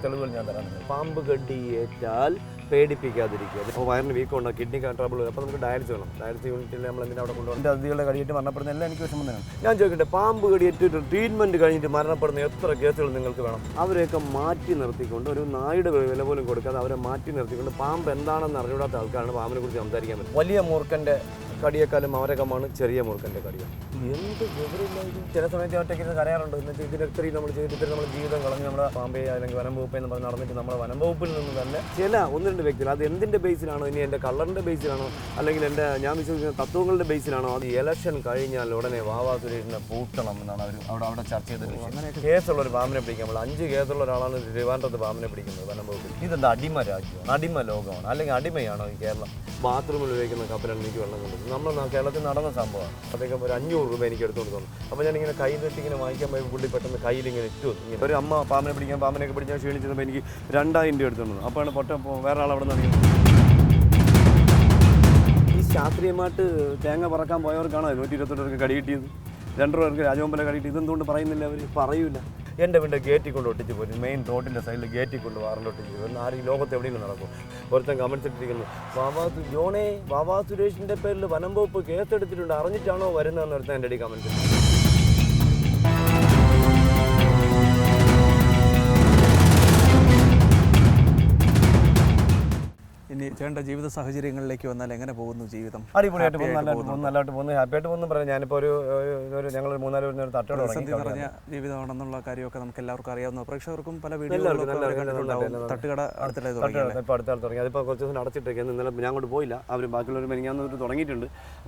തെളിവുകൾ ഞാൻ തരാം. പാമ്പ് കടിയേറ്റാൽ പേടിപ്പിക്കാതിരിക്കുക. ഇപ്പോൾ വയറിന് വീക്കമുണ്ടോ, കിഡ്നി ട്രബിൾ, അപ്പോൾ നമുക്ക് ഡയാലിസിസ് വേണം. ഡയാലിസിസ് യൂണിറ്റിൽ നമ്മൾ എന്തിനാ അവിടെ കൊണ്ടുപോകും. എൻ്റെ അതിഥികളുടെ കടിയേറ്റ് മരണപ്പെടുന്നതെല്ലാം എനിക്ക് വിഷമം തന്നെയാണ്. ഞാൻ ചോദിക്കട്ടെ, പാമ്പ് കടിയേറ്റിട്ട് ട്രീറ്റ്മെൻറ്റ് കഴിഞ്ഞിട്ട് മരണപ്പെടുന്ന എത്ര കേസുകൾ നിങ്ങൾക്ക് വേണം? അവരെയൊക്കെ മാറ്റി നിർത്തിക്കൊണ്ട്, ഒരു നായുടെ വില പോലും കൊടുക്കാതെ അവരെ മാറ്റി നിർത്തിക്കൊണ്ട്, പാമ്പ് എന്താണെന്ന് അറിഞ്ഞൂടാത്ത ആൾക്കാരാണ് പാമ്പിനെ കുറിച്ച് സംസാരിക്കാൻ പറ്റും. വലിയ മൂർഖൻ്റെ കടിയേക്കാളും അവരകമാണ് ചെറിയ മൂർഖൻ്റെ കടിയാണ്. എന്ത് വിവരമില്ലായിരിക്കും. ചില സമയത്ത് ഒറ്റയ്ക്ക് കരയാറുണ്ട്. എന്നിട്ട് ഇതിനെത്രയും നമ്മൾ ചെയ്തിട്ട് നമ്മൾ ജീവിതം കളഞ്ഞ് നമ്മുടെ പാമ്പേ അല്ലെങ്കിൽ വനം വകുപ്പ് എന്ന് പറഞ്ഞ് നടന്നിട്ട് നമ്മുടെ വനം വകുപ്പിൽ നിന്ന് തന്നെ ചില 1-2 വ്യക്തികൾ, അത് എന്തിൻ്റെ ബേസിലാണോ, ഇനി എൻ്റെ കളറിൻ്റെ ബേസിലാണോ, അല്ലെങ്കിൽ എൻ്റെ ഞാൻ വിശ്വസിക്കുന്ന തത്വങ്ങളുടെ ബേസിലാണോ, അത് ഇലക്ഷൻ കഴിഞ്ഞാൽ ഉടനെ വാവാ സുരേഷിനെ പൂട്ടണം എന്നാണ് അവിടെ ചർച്ച ചെയ്തത്. അങ്ങനെ കേസുള്ള ഒരു പാമ്പിനെ പിടിക്കാൻ നമ്മൾ 5 കേസുള്ള ഒരാളാണ് ട്രിവാൻഡ്രത്ത് പാമ്പിനെ പിടിക്കുന്നത് വനം വകുപ്പിൽ. ഇതെന്താ അടിമ രാജ്യമാണ്, അടിമ ലോകമാണ്, അല്ലെങ്കിൽ അടിമയാണോ ഈ കേരളം? ബാത്റൂമിൽ ഉപയോഗിക്കുന്ന കപ്പലാണ് എനിക്ക് വെള്ളം കൊണ്ടത്. നമ്മൾ കേരളത്തിൽ നടന്ന സംഭവമാണ്. അതൊക്കെ ഒരു 500 രൂപ എനിക്ക് എടുത്തുകൊണ്ട് തോന്നും. അപ്പോൾ ഞാനിങ്ങനെ കൈ തെറ്റി ഇങ്ങനെ വാങ്ങിക്കാൻ പോയി പുള്ളി പെട്ടെന്ന് കയ്യിലിങ്ങനെ ഇട്ടു. ഇങ്ങനെ ഒരു അമ്മ പാമ്പിനെ പാമ്പിനെയൊക്കെ പിടിച്ചാൽ ക്ഷീണിച്ചപ്പോൾ എനിക്ക് 2000 രൂപ എടുത്തുകൊണ്ട്. അപ്പോഴാണ് വേറെ ആൾ അവിടെ നിന്ന് ഈ ശാസ്ത്രീയമായിട്ട് തേങ്ങ പറക്കാൻ പോയവർക്കാണോ 128 രൂപയ്ക്ക് കടി കിട്ടിയത്, 2 രൂപയ്ക്ക് രാജഗോപാല കടി കിട്ടി. ഇതെന്തുകൊണ്ട് പറയുന്നില്ല അവർ? പറയൂല. എൻ്റെ വീട് ഗേറ്റിൽ കൊണ്ട് ഒട്ടിച്ച് പോയി, മെയിൻ റോഡിൻ്റെ സൈഡിൽ ഗേറ്റിൽ കൊണ്ട് വാറണ്ട് ഒട്ടിച്ച് പോയി. ആരും ഈ ലോകത്ത് എവിടെയെങ്കിലും നടക്കും. ഒരുത്തൻ കമൻസ് ഇട്ടിരിക്കുന്നു, വാവാ സുരേഷിൻ്റെ പേരിൽ വനം വകുപ്പ് കേസെടുത്തിട്ടുണ്ട്, അറിഞ്ഞിട്ടാണോ വരുന്നതെന്ന് ഒരുത്തൻ എൻ്റെ അടി കമൻസ്. ഇനി ചേട്ടൻ്റെ ജീവിത സാഹചര്യങ്ങളിലേക്ക് വന്നാൽ എങ്ങനെ പോകുന്നു ജീവിതം? അടിപൊളിയായിട്ട് പോകുന്നു, നല്ലതായിട്ട് പോകുന്നു, ഹാപ്പിയായിട്ട് പോകുന്നു പറയാം. ഞാനിപ്പോൾ ഞങ്ങൾ 3-4 പേര് തട്ടോട് പറഞ്ഞ ജീവിതമാണെന്നുള്ള കാര്യമൊക്കെ നമുക്ക് എല്ലാവർക്കും അറിയാവുന്ന, പ്രേക്ഷകർക്കും പല വീഡിയോകളും തട്ടുകട ഇപ്പോൾ അടുത്താൾ തുടങ്ങി. അതിപ്പോൾ കുറച്ച് ദിവസം അടച്ചിട്ടേക്കാണ്. ഇന്നലെ ഞാൻ കൊണ്ട് പോയില്ല. അവർ ബാക്കിയുള്ളവർ മെനിങ്ങാന്ന് തുടങ്ങിയിട്ടുണ്ട്.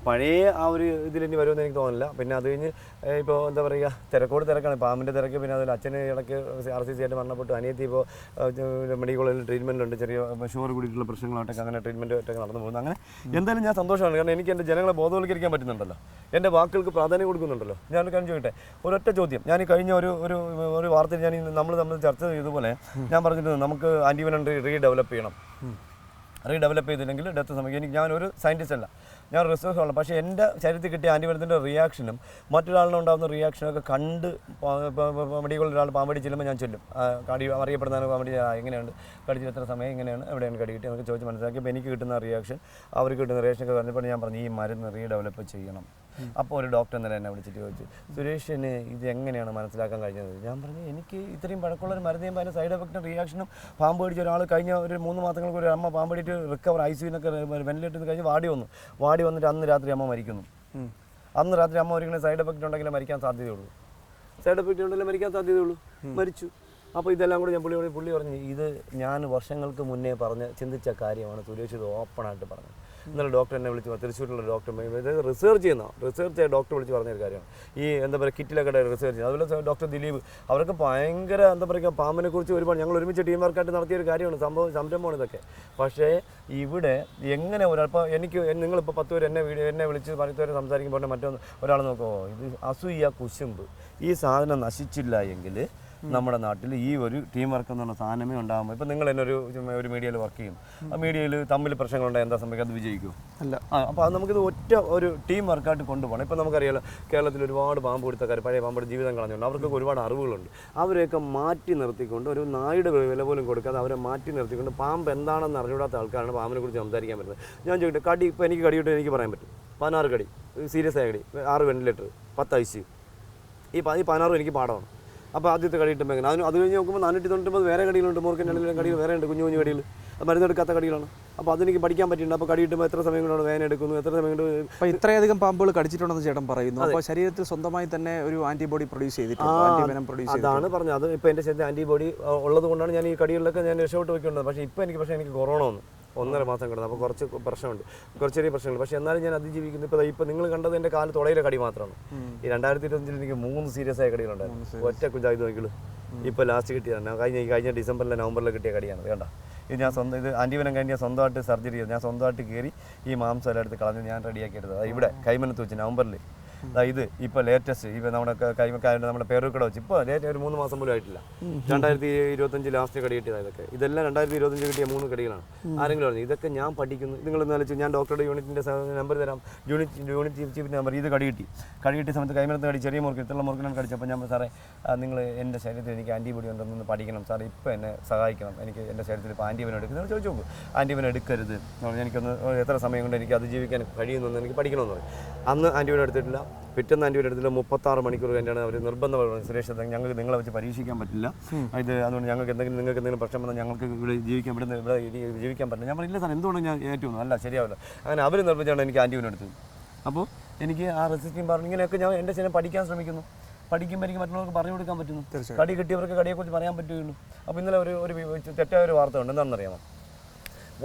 പഴയ ആ ഒരു ഇതിലിനി വരുമെന്ന് എനിക്ക് തോന്നുന്നില്ല. പിന്നെ അത് കഴിഞ്ഞ് ഇപ്പോൾ എന്താ പറയുക, തിരക്കാണ്, പാമ്പിൻ്റെ തിരക്ക്. പിന്നെ അതിൽ അച്ഛന് ഇടയ്ക്ക് RCC ആയിട്ട് മരണപ്പെട്ടു. അനിയത്തി ഇപ്പോൾ മെഡിക്കൽ കോളേജിൽ ട്രീറ്റ്മെൻറ്റുണ്ട്, ചെറിയ ഷുഗർ കൂടിയിട്ടുള്ള പ്രശ്നങ്ങളായിട്ടൊക്കെ അങ്ങനെ ട്രീറ്റ്മെൻറ്റായിട്ടൊക്കെ നടന്നു പോകുന്നു. അങ്ങനെ എന്തായാലും ഞാൻ സന്തോഷമാണ്. കാരണം എനിക്ക് എൻ്റെ ജനങ്ങളെ ബോധവൽക്കരിക്കാൻ പറ്റുന്നുണ്ടല്ലോ, എൻ്റെ വാക്കുകൾക്ക് പ്രാധാന്യം കൊടുക്കുന്നുണ്ടല്ലോ. ഞാനൊരു കാര്യം ചോദിക്കട്ടെ, ഒരൊറ്റ ചോദ്യം. ഞാൻ ഈ കഴിഞ്ഞ ഒരു വാർത്തയിൽ ഞാൻ നമ്മൾ ചർച്ച ചെയ്തതുപോലെ ഞാൻ പറഞ്ഞിട്ടുണ്ട്, നമുക്ക് ആൻറ്റിവെനം റീഡെവലപ്പ് ചെയ്യണം. റീഡെവലപ്പ് ചെയ്തില്ലെങ്കിൽ ഡെത്ത് സംഭവിക്കും. ഞാനൊരു സയൻറ്റിസ്റ്റ് അല്ല, ഞാൻ റിസർച്ച് ഉള്ള. പക്ഷേ എൻ്റെ ശരീരത്തിൽ കിട്ടിയ ആൻറ്റിവെനത്തിൻ്റെ റിയാക്ഷനും മറ്റൊരാളിനുണ്ടാകുന്ന റിയാക്ഷനൊക്കെ കണ്ട് മെഡിക്കൽ ഒരാൾ പാമ്പടി ചെല്ലുമ്പോൾ ഞാൻ ചൊല്ലും, അറിയപ്പെടുന്ന പാമ്പടി എങ്ങനെയാണ് കടിച്ചിട്ട്, എത്ര സമയം, എങ്ങനെയാണ്, എവിടെയാണ് കടി കിട്ടി എന്നൊക്കെ ചോദിച്ച് മനസ്സിലാക്കിയപ്പോൾ എനിക്ക് കിട്ടുന്ന റിയാക്ഷൻ, അവർക്ക് കിട്ടുന്ന റിയാക്ഷനൊക്കെ പറഞ്ഞപ്പോൾ ഞാൻ പറഞ്ഞു, ഈ മരുന്ന് റീഡെവലപ്പ് ചെയ്യണം. അപ്പോൾ ഒരു ഡോക്ടർ എന്നല്ല എന്നെ വിളിച്ചിട്ട് ചോദിച്ചു, സുരേഷിന് ഇത് എങ്ങനെയാണ് മനസ്സിലാക്കാൻ കഴിഞ്ഞത്? ഞാൻ പറഞ്ഞു, എനിക്ക് ഇത്രയും പഴക്കമുള്ളൊരു മരുന്ന് ചെയ്യുമ്പോൾ അതിന് സൈഡ് എഫക്റ്റും റിയാക്ഷനും, പാമ്പ് കടിച്ച ഒരാൾ കഴിഞ്ഞ ഒരു 3 മാസങ്ങൾക്ക് ഒരു അമ്മ പാമ്പ് കടിയിട്ട് റിക്കവർ ICUവിനൊക്കെ വെന്റിലേറ്ററിൽ കഴിഞ്ഞ് വാടി വന്നിട്ട് അന്ന് രാത്രി അമ്മ മരിക്കുന്നു. അന്ന് രാത്രി അമ്മ ഒരിക്കലും സൈഡ് എഫക്റ്റ് ഉണ്ടെങ്കിലേ മരിക്കാൻ സാധ്യതയുള്ളൂ. മരിച്ചു. അപ്പോൾ ഇതെല്ലാം കൂടി ഞാൻ പുള്ളി പറഞ്ഞു, ഇത് ഞാൻ വർഷങ്ങൾക്ക് മുന്നേ ചിന്തിച്ച കാര്യമാണ് സുരേഷ്, ഇത് ഓപ്പണായിട്ട് പറഞ്ഞു. ഇന്നലെ ഡോക്ടർ എന്നെ വിളിച്ച്, തൃശ്ശൂരിലുള്ള ഡോക്ടർ, റിസർച്ച് ഡോക്ടർ വിളിച്ച് പറഞ്ഞൊരു കാര്യമാണ്. ഈ എന്താ പറയുക, കിറ്റിലൊക്കെ റിസർച്ച് ചെയ്യുന്നത്. അതുപോലെ ഡോക്ടർ ദിലീപ്, അവരൊക്കെ ഭയങ്കര എന്താ പറയുക, പാമ്പിനെ കുറിച്ച് ഒരുപാട് ഞങ്ങൾ ഒരുമിച്ച് ടീം വർക്കായിട്ട് നടത്തിയൊരു കാര്യമാണ്, സംരംഭമാണ് ഇതൊക്കെ. പക്ഷേ ഇവിടെ എങ്ങനെ ഇപ്പോൾ നിങ്ങളിപ്പോൾ 10 പേര് എന്നെ വിളിച്ച് 10 പേര് സംസാരിക്കുമ്പോൾ ഒരാൾ നോക്കുമോ, ഇത് അസൂയ, കുശുമ്പ്, ഈ സാധനം നശിച്ചില്ല എങ്കിൽ നമ്മുടെ നാട്ടിൽ ഈ ഒരു ടീം വർക്ക് എന്നുള്ള സാധനമേ ഉണ്ടാകുമ്പോൾ, ഇപ്പോൾ നിങ്ങൾ തന്നെ ഒരു മീഡിയയിൽ വർക്ക് ചെയ്യും, ആ മീഡിയയിൽ തമ്മിൽ പ്രശ്നങ്ങളുണ്ടായി എന്താ സംഭവിക്കുക, അത് വിജയിക്കും. അല്ല. അപ്പോൾ അത് നമുക്കിത് ഒരു ടീം വർക്കായിട്ട് കൊണ്ടുപോകണം. ഇപ്പോൾ നമുക്കറിയാലോ, കേരളത്തിൽ ഒരുപാട് പാമ്പ് കൊടുത്തക്കാർ, പഴയ പാമ്പുടെ ജീവിതം കളഞ്ഞുകൊണ്ട് അവർക്കൊക്കെ ഒരുപാട് അറിവുകളുണ്ട്. അവരെയൊക്കെ മാറ്റി നിർത്തിക്കൊണ്ട്, ഒരു നായുടെ വില പോലും കൊടുക്കാതെ അവരെ മാറ്റി നിർത്തിക്കൊണ്ട്, പാമ്പ് എന്താണെന്ന് അറിഞ്ഞൂടാത്ത ആൾക്കാരാണ് പാമ്പിനെ കുറിച്ച് സംസാരിക്കാൻ പറ്റുന്നത്. ഞാൻ ചോദിക്കട്ടെ, ഇപ്പോൾ എനിക്ക് കടിയിട്ട് എനിക്ക് പറയാൻ പറ്റും, 16 കടി, സീരിയസ് ആയ കടി, 6 വെന്റിലേറ്റർ, 10 ICU, ഈ 16 എനിക്ക് പാഠമാണ്. അപ്പോൾ ആദ്യത്തെ കടി കിട്ടുമ്പോൾ എങ്ങനെ, അത് കഴിഞ്ഞ് നോക്കുമ്പോൾ 499 വേറെ കടികളുണ്ട്, മൂർഖൻ്റെ കടികൾ വേറെ ഉണ്ട്, കുഞ്ഞു കടികൾ, അത് മരുന്നെടുക്കാത്ത കടികളാണ്. അപ്പോൾ അതെനിക്ക് പഠിക്കാൻ പറ്റിയിട്ടുണ്ട്. അപ്പോൾ കടി കിട്ടുമ്പോൾ എത്ര സമയം കൊണ്ടാണ് വേദന എടുക്കുന്നു, എത്ര സമയം കൊണ്ട്. അപ്പോൾ ഇത്രയധികം പാമ്പുകൾ കടിച്ചിട്ടുണ്ടെന്ന് ചേട്ടൻ പറയുന്നു. അപ്പോൾ ശരീരത്തിൽ സ്വന്തമായി തന്നെ ഒരു ആൻറ്റിബോഡി പ്രൊഡ്യൂസ് ചെയ്തിട്ടുണ്ട്. അതാണ് പറഞ്ഞത്. അത് ഇപ്പോൾ എൻ്റെ ശരീരത്തിൽ ആൻറ്റിബോഡി ഉള്ളത് കൊണ്ടാണ് ഞാൻ ഈ കടികളിലൊക്കെ ഞാൻ രക്ഷപ്പെട്ട് പോയിക്കൊണ്ടത്. പക്ഷേ എനിക്ക് കൊറോണ വന്നു, 1.5 മാസം കിടന്നു. അപ്പോൾ കുറച്ച് പ്രശ്നമുണ്ട്, ചെറിയ പ്രശ്നങ്ങൾ. പക്ഷേ എന്നാലും ഞാൻ അതിജീവിക്കുന്നു. ഇപ്പോൾ നിങ്ങൾ കണ്ടത് എൻ്റെ കാല് തുടയിലെ കടി മാത്രമാണ്. ഈ 2025 എനിക്ക് 3 സീരിയസ് ആയ കടികളുണ്ടായിരുന്നു. ഒറ്റ കുഞ്ചായത് നോക്കിയുള്ളൂ. ഇപ്പോൾ ലാസ്റ്റ് കിട്ടിയതാണ്, കഴിഞ്ഞ ഡിസംബറിലെ നവംബറിൽ കിട്ടിയ കടിയാണ്. വേണ്ട, ഇത് ഞാൻ ഇത് ആൻറ്റിവെനം കഴിഞ്ഞ് ഞാൻ സ്വന്തമായിട്ട് സർജറി ചെയ്തു. ഞാൻ സ്വന്തമായിട്ട് കയറി ഈ മാംസം എല്ലാം എടുത്ത് കളഞ്ഞ് ഞാൻ റെഡിയാക്കി എടുത്തത്. ഇവിടെ കൈമനത്ത് വെച്ച് നവംബറിൽ ഇത് ഇപ്പോൾ ലേറ്റസ്റ്റ് ഇപ്പോൾ നമ്മുടെ നമ്മുടെ പേരൂക്കട വെച്ച് ഇപ്പോൾ ഒരു 3 മാസം പോലും ആയിട്ടില്ല. 2025 ലാസ്റ്റ് കടി കിട്ടിയതാണ് ഇതൊക്കെ. ഇതെല്ലാം 2025 കിട്ടിയ 3 കടികളാണ്. ആരെങ്കിലും പറഞ്ഞു ഇതൊക്കെ ഞാൻ പഠിക്കുന്നു, നിങ്ങൾ എന്നാലും ഞാൻ ഡോക്ടറുടെ യൂണിറ്റിൻ്റെ നമ്പർ തരാം, യൂണിറ്റ് ചീഫ് നമ്പർ. ഇത് കടി കിട്ടിയ സമയത്ത് കൈമലത്ത് കടി ചെറിയ മുറുക്ക് ഇത്തുള്ള മുറുക്കിനാണ് കടിച്ചപ്പോൾ ഞാൻ സാറേ നിങ്ങൾ എൻ്റെ ശരീരത്തിൽ എനിക്ക് ആൻറ്റിബോഡി ഉണ്ടെന്ന് പഠിക്കണം സാറേ, ഇപ്പോൾ എന്നെ സഹായിക്കണം, എനിക്ക് എൻ്റെ ശരീരത്തിൽ ഇപ്പോൾ ആൻറ്റിബയോൺ എടുക്കുന്നത് ചോദിച്ചു നോക്കും. ആൻറ്റിബയോൺ എടുക്കരുത്, എനിക്കൊന്ന് എത്ര സമയം കൊണ്ട് എനിക്ക് അതിജീവിക്കാൻ കഴിയുമെന്ന് എനിക്ക് പഠിക്കണമെന്ന് പറയും. അന്ന് ആൻറ്റിബയോൺ എടുത്തിട്ടില്ല, പിറ്റേന്ന് ആൻറ്റിബയോൺ എടുത്തില്ല. 36 മണിക്കൂർ കഴിഞ്ഞാണ് അവർ നിർബന്ധം സുരേഷ് ഞങ്ങൾക്ക് നിങ്ങളെ വെച്ച് പരീക്ഷിക്കാൻ പറ്റില്ല, ഇത് അതുകൊണ്ട് നിങ്ങൾക്ക് എന്തെങ്കിലും പ്രശ്നം വന്നാൽ ഞങ്ങൾക്ക് ഇവിടെ ജീവിക്കാൻ പറ്റില്ല. ഞാൻ പറഞ്ഞില്ല സാർ എന്തുകൊണ്ട് ഞാൻ ഏറ്റുന്നു, അല്ല ശരിയാവില്ല. അങ്ങനെ അവർ നിർബന്ധിച്ചാണ് എനിക്ക് ആൻറ്റിബയോൺ എടുത്തത്. അപ്പോൾ എനിക്ക് ആ റെസിസ്റ്റിംഗ് പറഞ്ഞു ഇങ്ങനെയൊക്കെ ഞാൻ എൻ്റെ ശരീരം പഠിക്കാൻ ശ്രമിക്കുന്നു. പഠിക്കുമ്പോൾ എനിക്ക് മറ്റുള്ളവർക്ക് പറഞ്ഞു കൊടുക്കാൻ പറ്റുന്നു. കടി കിട്ടിയവർക്ക് കടിയെക്കുറിച്ച് പറയാൻ പറ്റുകയുള്ളൂ. അപ്പോൾ ഇന്നലെ ഒരു തെറ്റായ ഒരു വാർത്ത ഉണ്ട്. എന്താണെന്നറിയാമോ?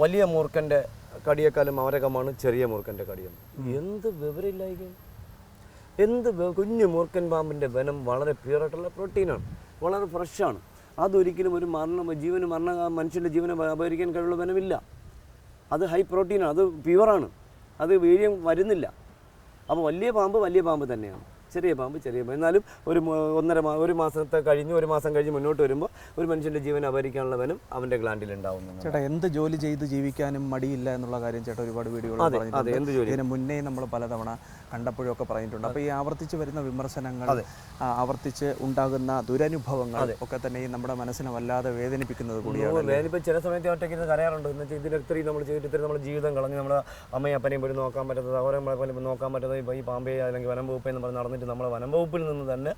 വലിയ മൂർഖൻ്റെ കടിയേക്കാളും അവരകമാണ് ചെറിയ മൂർഖൻ്റെ കടിയെന്ന്. എന്ത് വിവരമില്ലായിരിക്കും. കുഞ്ഞു മൂർഖൻ പാമ്പിൻ്റെ വെനം വളരെ പ്യുവറായിട്ടുള്ള പ്രോട്ടീനാണ്, വളരെ ഫ്രഷാണ്. അതൊരിക്കലും ഒരു മനുഷ്യൻ്റെ ജീവനെ അപഹരിക്കാൻ കഴിവുള്ള വെനമില്ല. അത് ഹൈ പ്രോട്ടീനാണ്, അത് പ്യുവറാണ്, അത് വീര്യം വരുന്നില്ല. അപ്പോൾ വലിയ പാമ്പ് തന്നെയാണ്, ചെറിയ പാമ്പ്. എന്നാലും ഒരു മാസത്തെ കഴിഞ്ഞ് 1 മാസം കഴിഞ്ഞ് മുന്നോട്ട് വരുമ്പോൾ ഒരു മനുഷ്യൻ്റെ ജീവൻ അപഹരിക്കാനുള്ള വനം അവൻ്റെ ഗ്ലാൻഡിൽ ഉണ്ടാവുന്നു. ചേട്ടാ, എന്ത് ജോലി ചെയ്ത് ജീവിക്കാനും മടിയില്ല എന്നുള്ള കാര്യം ചേട്ടാ ഒരുപാട് വീഡിയോകൾ പറഞ്ഞിട്ടുണ്ട്. ഇതിന് മുന്നേ നമ്മൾ പലതവണ കണ്ടപ്പോഴൊക്കെ പറഞ്ഞിട്ടുണ്ട്. അപ്പോൾ ഈ ആവർത്തിച്ച് വരുന്ന വിമർശനങ്ങൾ, ആവർത്തിച്ച് ഉണ്ടാകുന്ന ദുരനുഭവങ്ങൾ ഒക്കെ തന്നെ ഈ നമ്മുടെ മനസ്സിനെ വല്ലാതെ വേദനിപ്പിക്കുന്നത് കൂടിയാണ്. ഞാനിപ്പോൾ ചില സമയത്ത് ഒറ്റയ്ക്ക് കരയാറുണ്ട്. എന്ന് വെച്ചാൽ ഇതിനെത്രയും നമ്മൾ ചെയ്തിട്ട് നമ്മുടെ ജീവിതം കളഞ്ഞ് നമ്മുടെ അമ്മയും അപ്പനെയും പോലും നോക്കാൻ പറ്റാത്തത്, അവരെ നോക്കാൻ പറ്റാത്തത് ഇപ്പോൾ ഈ പാമ്പേ അല്ലെങ്കിൽ വനം വകുപ്പ് എന്ന് പറഞ്ഞ് നടന്നിട്ട് നമ്മളെ വനം വകുപ്പിൽ നിന്ന് തന്നെ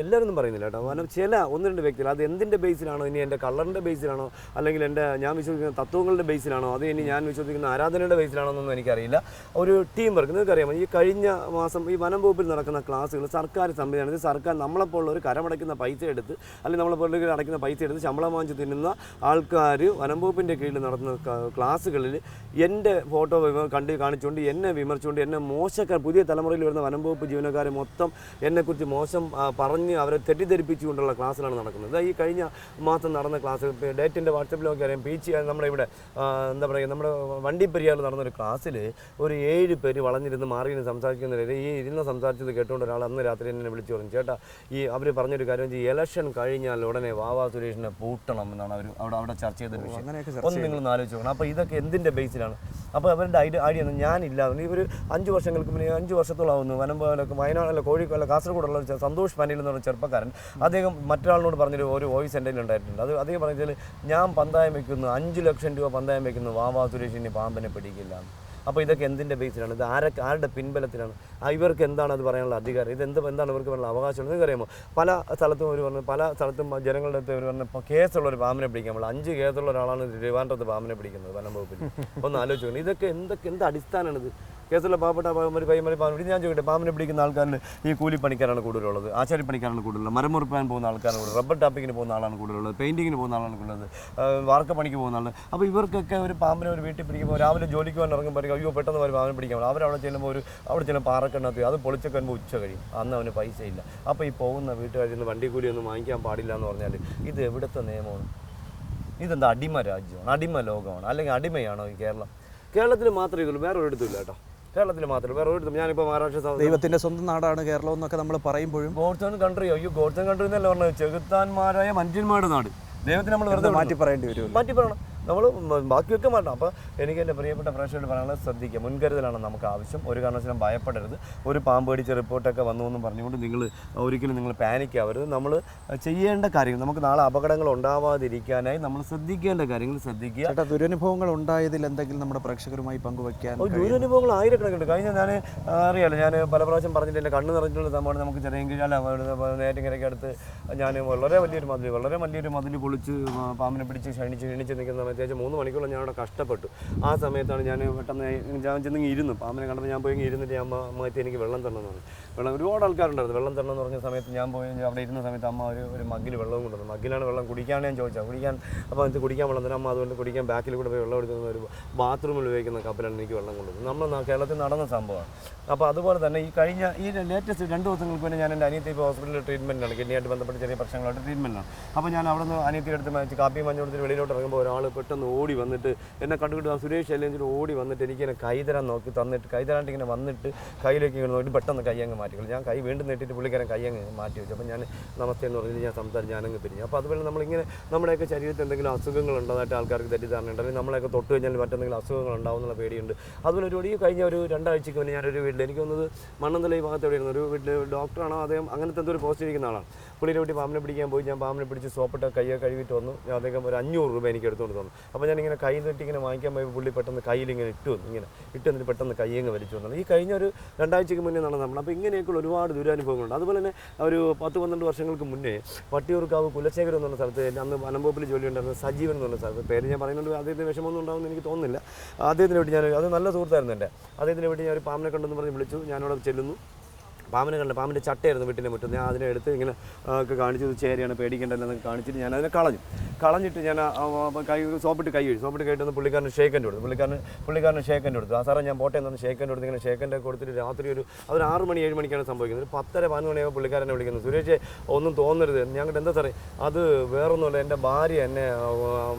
എല്ലാവരും പറയുന്നില്ല കേട്ടോ, ചില 1-2 വ്യക്തികൾ. അത് എന്തിൻ്റെ ബേസിലാണോ? ഇനി എൻ്റെ കളറിൻ്റെ ബേസിലാണോ, അല്ലെങ്കിൽ ഞാൻ വിശ്വസിക്കുന്ന തത്വങ്ങളുടെ ബേസിലാണോ, അത് ഇനി ഞാൻ വിശ്വസിക്കുന്ന ആരാധനയുടെ ബേസിലാണോ എന്നൊന്നും എനിക്കറിയില്ല. ഒരു ടീം വർക്ക് നിങ്ങൾക്കറിയാമോ? ഈ കഴിഞ്ഞ മാസം ഈ വനം വകുപ്പിൽ നടക്കുന്ന ക്ലാസ്സുകൾ സർക്കാർ സംവിധാനത്തിൽ സർക്കാർ നമ്മളെപ്പോലുള്ള ഒരു കരമടയ്ക്കുന്ന പൈസ എടുത്ത്, അല്ലെങ്കിൽ നമ്മളെപ്പോലുള്ള അടയ്ക്കുന്ന പൈസ എടുത്ത് ശമ്പളം വാങ്ങിച്ച് തിന്നുന്ന ആൾക്കാർ വനം വകുപ്പിൻ്റെ കീഴിൽ നടത്തുന്ന ക്ലാസ്സുകളിൽ എൻ്റെ ഫോട്ടോ കാണിച്ചുകൊണ്ട് എന്നെ വിമർശിച്ചുകൊണ്ട് എന്നെ മോശക്കാർ, പുതിയ തലമുറയിൽ വരുന്ന വനം വകുപ്പ് ജീവനക്കാരെ മൊത്തം എന്നെക്കുറിച്ച് മോശം പറഞ്ഞ് അവരെ തെറ്റിദ്ധരിപ്പിച്ചുകൊണ്ടുള്ള ക്ലാസ്സിലാണ് നടക്കുന്നത്. ഈ കഴിഞ്ഞ മാസം നടന്ന ക്ലാസ് ഡേറ്റിൻ്റെ വാട്സപ്പിലൊക്കെ അറിയാം. നമ്മുടെ ഇവിടെ എന്താ പറയുക, നമ്മുടെ വണ്ടിപ്പെരിയാറിൽ നടന്നൊരു ക്ലാസ്സിൽ ഒരു 7 പേര് വളഞ്ഞിരുന്ന് മാറിയിരുന്ന് സംസാരിക്കുന്നവരെ ഈ ഇരുന്ന് സംസാരിച്ചത് കേട്ടുകൊണ്ട് ഒരാൾ അന്ന് രാത്രി എന്നെ വിളിച്ചു പറഞ്ഞു, ചേട്ടാ അവർ പറഞ്ഞൊരു കാര്യം, ഇലക്ഷൻ കഴിഞ്ഞാൽ ഉടനെ വാവാ സുരേഷിനെ പൂട്ടണം എന്നാണ് അവിടെ ചർച്ച ചെയ്തൊരു വിഷയം. ഒന്ന് നിങ്ങളൊന്ന് ആലോചിച്ച് നോക്കണം. അപ്പോൾ ഇതൊക്കെ എന്തിൻ്റെ ബേസിലാണ്? അപ്പോൾ അവരുടെ ഐഡിയ ഞാനില്ലാതെ ഒരു 5 വർഷങ്ങൾക്ക് മുന്നേ 5 വർഷത്തോളാവുന്നു വനംപോലൊക്കെ വയനാട് കോഴിക്കോട് കാസർഗോഡുള്ള സന്തോഷ് പനിയിൽ എന്നുള്ള ചെറുപ്പക്കാരൻ, അദ്ദേഹം മറ്റൊരാളിനോട് പറഞ്ഞൊരു വോയിസ് എൻ്റെ ഉണ്ടായിട്ടുണ്ട്. അത് അദ്ദേഹം പറഞ്ഞാൽ ഞാൻ പന്തായം വയ്ക്കുന്നു, 5 ലക്ഷം രൂപ പന്തായം വയ്ക്കുന്നു, വാവാ സുരേഷിന് പാമ്പിനെ പിടിക്കില്ല. അപ്പോൾ ഇതൊക്കെ എന്തിൻ്റെ ബേസിലാണ്? ഇത് ആരുടെ പിൻബലത്തിലാണ്? ഇവർക്ക് എന്താണ് അത് പറയാനുള്ള അധികാരം? എന്താണ് ഇവർക്ക് പറയാനുള്ള അവകാശം? നിങ്ങൾക്കറിയാമോ? പല സ്ഥലത്തും ജനങ്ങളുടെ അടുത്ത് ഇവർ പറഞ്ഞ ഇപ്പോൾ കേസുള്ള ഒരു പാമ്പിനെ പിടിക്കാൻ പാടില്ല. 5 കേസുള്ള ഒരാളാണ് ട്രിവാൻഡ്രത്ത് പാമ്പിനെ പിടിക്കുന്നത് വനം വകുപ്പിൽ. ഒന്ന് ആലോചിച്ച് നോക്കണം. ഇതൊക്കെ എന്ത് അടിസ്ഥാനമാണിത്? കേസുള്ള പാവപ്പെട്ട കൈമറി പാമ്പ്. ഞാൻ ചോദിക്കട്ടെ, പാമ്പിനെ പിടിക്കുന്ന ആൾക്കാരിൽ ഈ കൂലിപ്പണിക്കാരാണ് കൂടുതലുള്ളത്, ആശാരിപ്പണിക്കാരാണ് കൂടുതലുള്ളത്, മരം മുറിപ്പാൻ പോകുന്ന ആൾക്കാരാണ് കൂടുതൽ, റബ്ബർ ടാപ്പിങ്ങിന് പോകുന്ന ആളാണ് കൂടുതലുള്ളത്, പെയിൻറ്റിങ്ങിന് പോകുന്ന ആളാണ് കൂടുതലുള്ളത്, വാർക്കപ്പണിക്ക് പോകുന്ന ആൾ. അപ്പോൾ ഇവർക്കൊക്കെ ഒരു പാമ്പിനെ ഒരു വീട്ടിൽ പിടിക്കുമ്പോൾ രാവിലെ ജോലിക്ക് പോകാൻ ഇറങ്ങുമ്പോൾ അയ്യോ പെട്ടെന്ന് ഒരു പാമ്പിനെ പിടിക്കാൻ പറ്റും. അവരവിടെ ചെല്ലുമ്പോൾ അവിടെ ചില പാറക്കെണ്ണത്ത് അത് പൊളിച്ചൊക്കെ വരുമ്പോൾ ഉച്ച കഴിയും, അന്ന് അവന് പൈസ ഇല്ല. അപ്പോൾ ഈ പോകുന്ന വീട്ടുകാരിൽ നിന്ന് വണ്ടി കൂലിയൊന്നും വാങ്ങിക്കാൻ പാടില്ല എന്ന് പറഞ്ഞാൽ ഇത് എവിടുത്തെ നിയമമാണ്? ഇതെന്താ അടിമ രാജ്യമാണ്, അടിമ ലോകമാണ്, അല്ലെങ്കിൽ അടിമയാണോ ഈ കേരളം? കേരളത്തിൽ മാത്രമേ ഇതുള്ളൂ, വേറെ ഒരിടത്തും ഇല്ല കേട്ടോ. കേരളത്തിൽ മാത്രമേ, വേറെ ഒരിടത്തും. ഞാനിപ്പോൾ മഹാരാഷ്ട്ര, ദൈവത്തിൻ്റെ സ്വന്തം നാടാണ് കേരളം എന്നൊക്കെ നമ്മൾ പറയുമ്പോഴും ഗോഡ്സ് ഓൺ കൺട്രി, അയ്യോ ഗോഡ്സ് ഓൺ കൺട്രി എന്നല്ല പറഞ്ഞത്, ചെകുത്താന്മാരായ മനുഷ്യന്മാരുടെ നാട്. ദൈവത്തിന് നമ്മൾ വെറുതെ മാറ്റി പറയേണ്ടി വരും, മാറ്റി പറയണം. നമ്മൾ ബാക്കിയൊക്കെ മാറ്റണം. അപ്പോൾ എനിക്ക് എൻ്റെ പ്രിയപ്പെട്ട പ്രേക്ഷകരോട് പറയാനുള്ളത്, ശ്രദ്ധിക്കുക, മുൻകരുതലാണ് നമുക്ക് ആവശ്യം. ഒരു കാരണവശാലും ഭയപ്പെടരുത്. ഒരു പാമ്പ് കടിച്ച റിപ്പോർട്ടൊക്കെ വന്നു എന്ന് പറഞ്ഞുകൊണ്ട് നിങ്ങൾ പാനിക് ആവരുത്. നമ്മൾ ചെയ്യേണ്ട കാര്യങ്ങൾ, നമുക്ക് നാളെ അപകടങ്ങൾ ഉണ്ടാവാതിരിക്കാനായി നമ്മൾ ശ്രദ്ധിക്കേണ്ട കാര്യങ്ങൾ ശ്രദ്ധിക്കുക. ചേട്ടാ, ദുരനുഭവങ്ങൾ ഉണ്ടായതിൽ എന്തെങ്കിലും നമ്മുടെ പ്രേക്ഷകരുമായി പങ്കുവയ്ക്കാൻ? ദുരനുഭവങ്ങൾ ആയിരക്കണക്കുണ്ട്. കഴിഞ്ഞ ഞാൻ അറിയാലോ, ഞാൻ പല പ്രാവശ്യം പറഞ്ഞിട്ട് എൻ്റെ കണ്ണ് നിറഞ്ഞിട്ടുള്ള സംഭവം നമുക്ക് ചെറിയ നേറ്റിങ്ങരയ്ക്ക് അടുത്ത് ഞാൻ വളരെ വലിയൊരു മതിൽ പൊളിച്ച് പാമ്പിനെ പിടിച്ച് ക്ഷണിച്ച് നിൽക്കുന്ന അത്യാവശ്യം 3 മണിക്കൂറോളം ഞാൻ അവിടെ കഷ്ടപ്പെട്ടു. ആ സമയത്താണ് ഞാൻ പെട്ടെന്ന് ചെന്ന് ഇരുന്നു. പാമ്പിനെ കണ്ടപ്പോൾ ഞാൻ പോയി ഇരുന്നിട്ട് ഞാൻ അമ്മ എനിക്ക് വെള്ളം തരണമെന്ന് പറഞ്ഞു. ഒരുപാട് ആൾക്കാരുണ്ടായിരുന്നു. വെള്ളം തരണം എന്ന് പറഞ്ഞ സമയത്ത് ഞാൻ പോയി അവിടെ ഇരുന്ന സമയത്ത് അമ്മ ഒരു മഗ്ഗിൽ വെള്ളവും കൊണ്ടുവന്നു. മഗ്ഗിലാണ് വെള്ളം കുടിക്കാനാണ് ഞാൻ ചോദിച്ചത്. അപ്പോൾ അത് കുടിക്കാൻ വെള്ളം തരാം. അമ്മ അതുകൊണ്ട് കുടിക്കാൻ ബാക്കിൽ കൂടെ പോയി വെള്ളം എടുക്കുന്ന ഒരു ബാത്റൂമിൽ ഉപയോഗിക്കുന്ന കപ്പലാണ് എനിക്ക് വെള്ളം കൊണ്ടുവന്നത്. നമ്മൾ കേരളത്തിൽ നടന്ന സംഭവമാണ്. അപ്പോൾ അതുപോലെ തന്നെ ഈ ലേറ്റസ്റ്റ് 2 ദിവസങ്ങൾക്ക് വേണ്ടി ഞാൻ എൻ്റെ അനിയത്തി ഇപ്പോൾ ഹോസ്പിറ്റലിൽ ട്രീറ്റ്മെൻറ്റാണ്, കിഡ്നിയായിട്ട് ബന്ധപ്പെട്ട് ചെറിയ പ്രശ്നങ്ങളായിട്ട് ട്രീറ്റ്മെൻറ്റാണ്. അപ്പോൾ ഞാൻ അവിടെ നിന്ന് അനിയത്തിയുടെ അടുത്ത് കാപ്പിയും മഞ്ഞ കൊടുത്തിട്ട് വെളിയിലോട്ട് ഇറങ്ങുമ്പോൾ ഒരാൾ പെട്ടെന്ന് പെട്ടെന്ന് ഓടി വന്നിട്ട് എന്നെ കണ്ടുകിട്ട് സുരേഷ് അല്ലെങ്കിൽ ഓടി വന്നിട്ട് എനിക്ക് ഇങ്ങനെ കൈ തരാൻ നോക്കി തന്നിട്ട് കൈ തരാണ്ട് ഇങ്ങനെ വന്നിട്ട് കയ്യിലേക്ക് ഇങ്ങനെ നോക്കിയിട്ട് പെട്ടെന്ന് കൈ അങ്ങ് മാറ്റിക്കൊള്ളു. ഞാൻ കൈ വീണ്ടും നീട്ടിയിട്ട് പുള്ളിക്കാരൻ കൈ അങ്ങ് മാറ്റി വെച്ചു. അപ്പോൾ ഞാൻ നമസ്തേ എന്ന് പറഞ്ഞിട്ട് ഞാൻ സംസാരിച്ച് ഞാനങ്ങ് പിരിഞ്ഞു. അപ്പോൾ അതുപോലെ നമ്മളിങ്ങനെ നമ്മുടെയൊക്കെ ശരീരത്തിൽ എന്തെങ്കിലും അസുഖങ്ങൾ ഉള്ളതായിട്ട് ആൾക്കാർക്ക് തെറ്റിദ്ധാരണ ഉണ്ട്, അല്ലെങ്കിൽ നമ്മളെയൊക്കെ തൊട്ട് കഴിഞ്ഞാൽ മറ്റെന്തെങ്കിലും അസുഖങ്ങൾ ഉണ്ടാവും എന്നുള്ള പേടിയുണ്ട്. അതുപോലെ ഒരു കഴിഞ്ഞ ഒരു 2 ആഴ്ചയ്ക്ക് മുന്നേ ഞാനൊരു വീട്ടിൽ എനിക്ക് തോന്നുന്നത് മണ്ണന്തല ഈ ഭാഗത്ത് എവിടെയായിരുന്നു ഒരു വീട്ടിൽ ഡോക്ടറാണോ അദ്ദേഹം അങ്ങനത്തെ എന്തൊരു പോസ്റ്റ് ഇരിക്കുന്ന ആളാണ്. പുള്ളിയുടെ വീട്ടിൽ പാമ്പിനെ പിടിക്കാൻ പോയി. ഞാൻ പാമ്പിനെ പിടിച്ച് സോപ്പിട്ട് കയ്യെ കഴുകിയിട്ട് വന്നു. അദ്ദേഹം ഒരു 500 രൂപ എനിക്ക് എടുത്തുകൊണ്ട് തന്നു. അപ്പോൾ ഞാനിങ്ങനെ കൈ നീട്ടി ഇങ്ങനെ വാങ്ങിക്കാൻ പോയി പുള്ളി പെട്ടെന്ന് കയ്യിലിങ്ങനെ ഇട്ട് വന്നു. ഇങ്ങനെ ഇട്ട് വന്നിട്ട് പെട്ടെന്ന് കയ്യങ്ങ് വലിച്ചു വന്നു. ഈ കഴിഞ്ഞ ഒരു 2 ആഴ്ചയ്ക്ക് മുന്നേ നടന്ന നമ്മൾ. അപ്പോൾ ഇങ്ങനെയൊക്കെയുള്ള ഒരുപാട് ദുരനുഭവങ്ങളുണ്ട്. അതുപോലെ തന്നെ ഒരു 10-12 വർഷങ്ങൾക്ക് മുന്നേ വട്ടിയൂർക്കാവ് കുലശേഖരം എന്ന് പറഞ്ഞ സ്ഥലത്ത് അന്ന് വനംവകുപ്പിൽ ജോലി ഉണ്ടായിരുന്ന സജീവൻ എന്ന് പറഞ്ഞ സ്ഥലത്ത്, പേര് ഞാൻ പറയുന്നുണ്ട്, അദ്ദേഹത്തിന് വിഷമമൊന്നും ഉണ്ടാവുമെന്ന് എനിക്ക് തോന്നുന്നില്ല. അദ്ദേഹത്തിന് വേണ്ടി ഞാൻ അത് നല്ല സുഹൃത്തായിരുന്നു എൻ്റെ. അദ്ദേഹത്തിന് വേണ്ടി ഞാൻ ഒരു പാമ്പിനെ കണ്ടെന്ന് പറഞ്ഞ് വിളിച്ചു. ഞാനവിടെ ചെല്ലുന്നു. പാമ്പിനെ കണ്ട പാമ്പിൻ്റെ ചട്ടയായിരുന്നു വീട്ടിൻ്റെ മുറ്റത്ത്. ഞാൻ അതിനെ എടുത്ത് ഇങ്ങനെ ഒക്കെ കാണിച്ചു, ചേരിയാണ് പേടിക്കേണ്ടതെന്നൊക്കെ കാണിച്ചിട്ട് ഞാൻ അതിനെ കളഞ്ഞിട്ട് ഞാൻ സോപ്പിട്ട് കൈ കഴിട്ടുന്ന പുള്ളിക്കാരന് ഷേക്കൻ്റെ കൊടുത്തു. പുള്ളിക്കാരന് ഷേക്കൻ്റെ കൊടുത്തു. ആ സാറേ ഞാൻ പോട്ടെ എന്ന് പറഞ്ഞ് ഷേക്കൻ്റെ കൊടുത്ത് ഇങ്ങനെ ഷേക്കൻ്റെ കൊടുത്തിട്ട് രാത്രി ഒരു 6 മണി 7 മണിക്കാണ് സംഭവിക്കുന്നത്. ഒരു 10-11 മണിയാകുമ്പോൾ പുള്ളിക്കാരനെ വിളിക്കുന്നത്. സുരേഷ് ഒന്നും തോന്നരുത്. ഞങ്ങളുടെ എന്താ സാറേ അത് വേറൊന്നുമല്ല, എൻ്റെ ഭാര്യ എന്നെ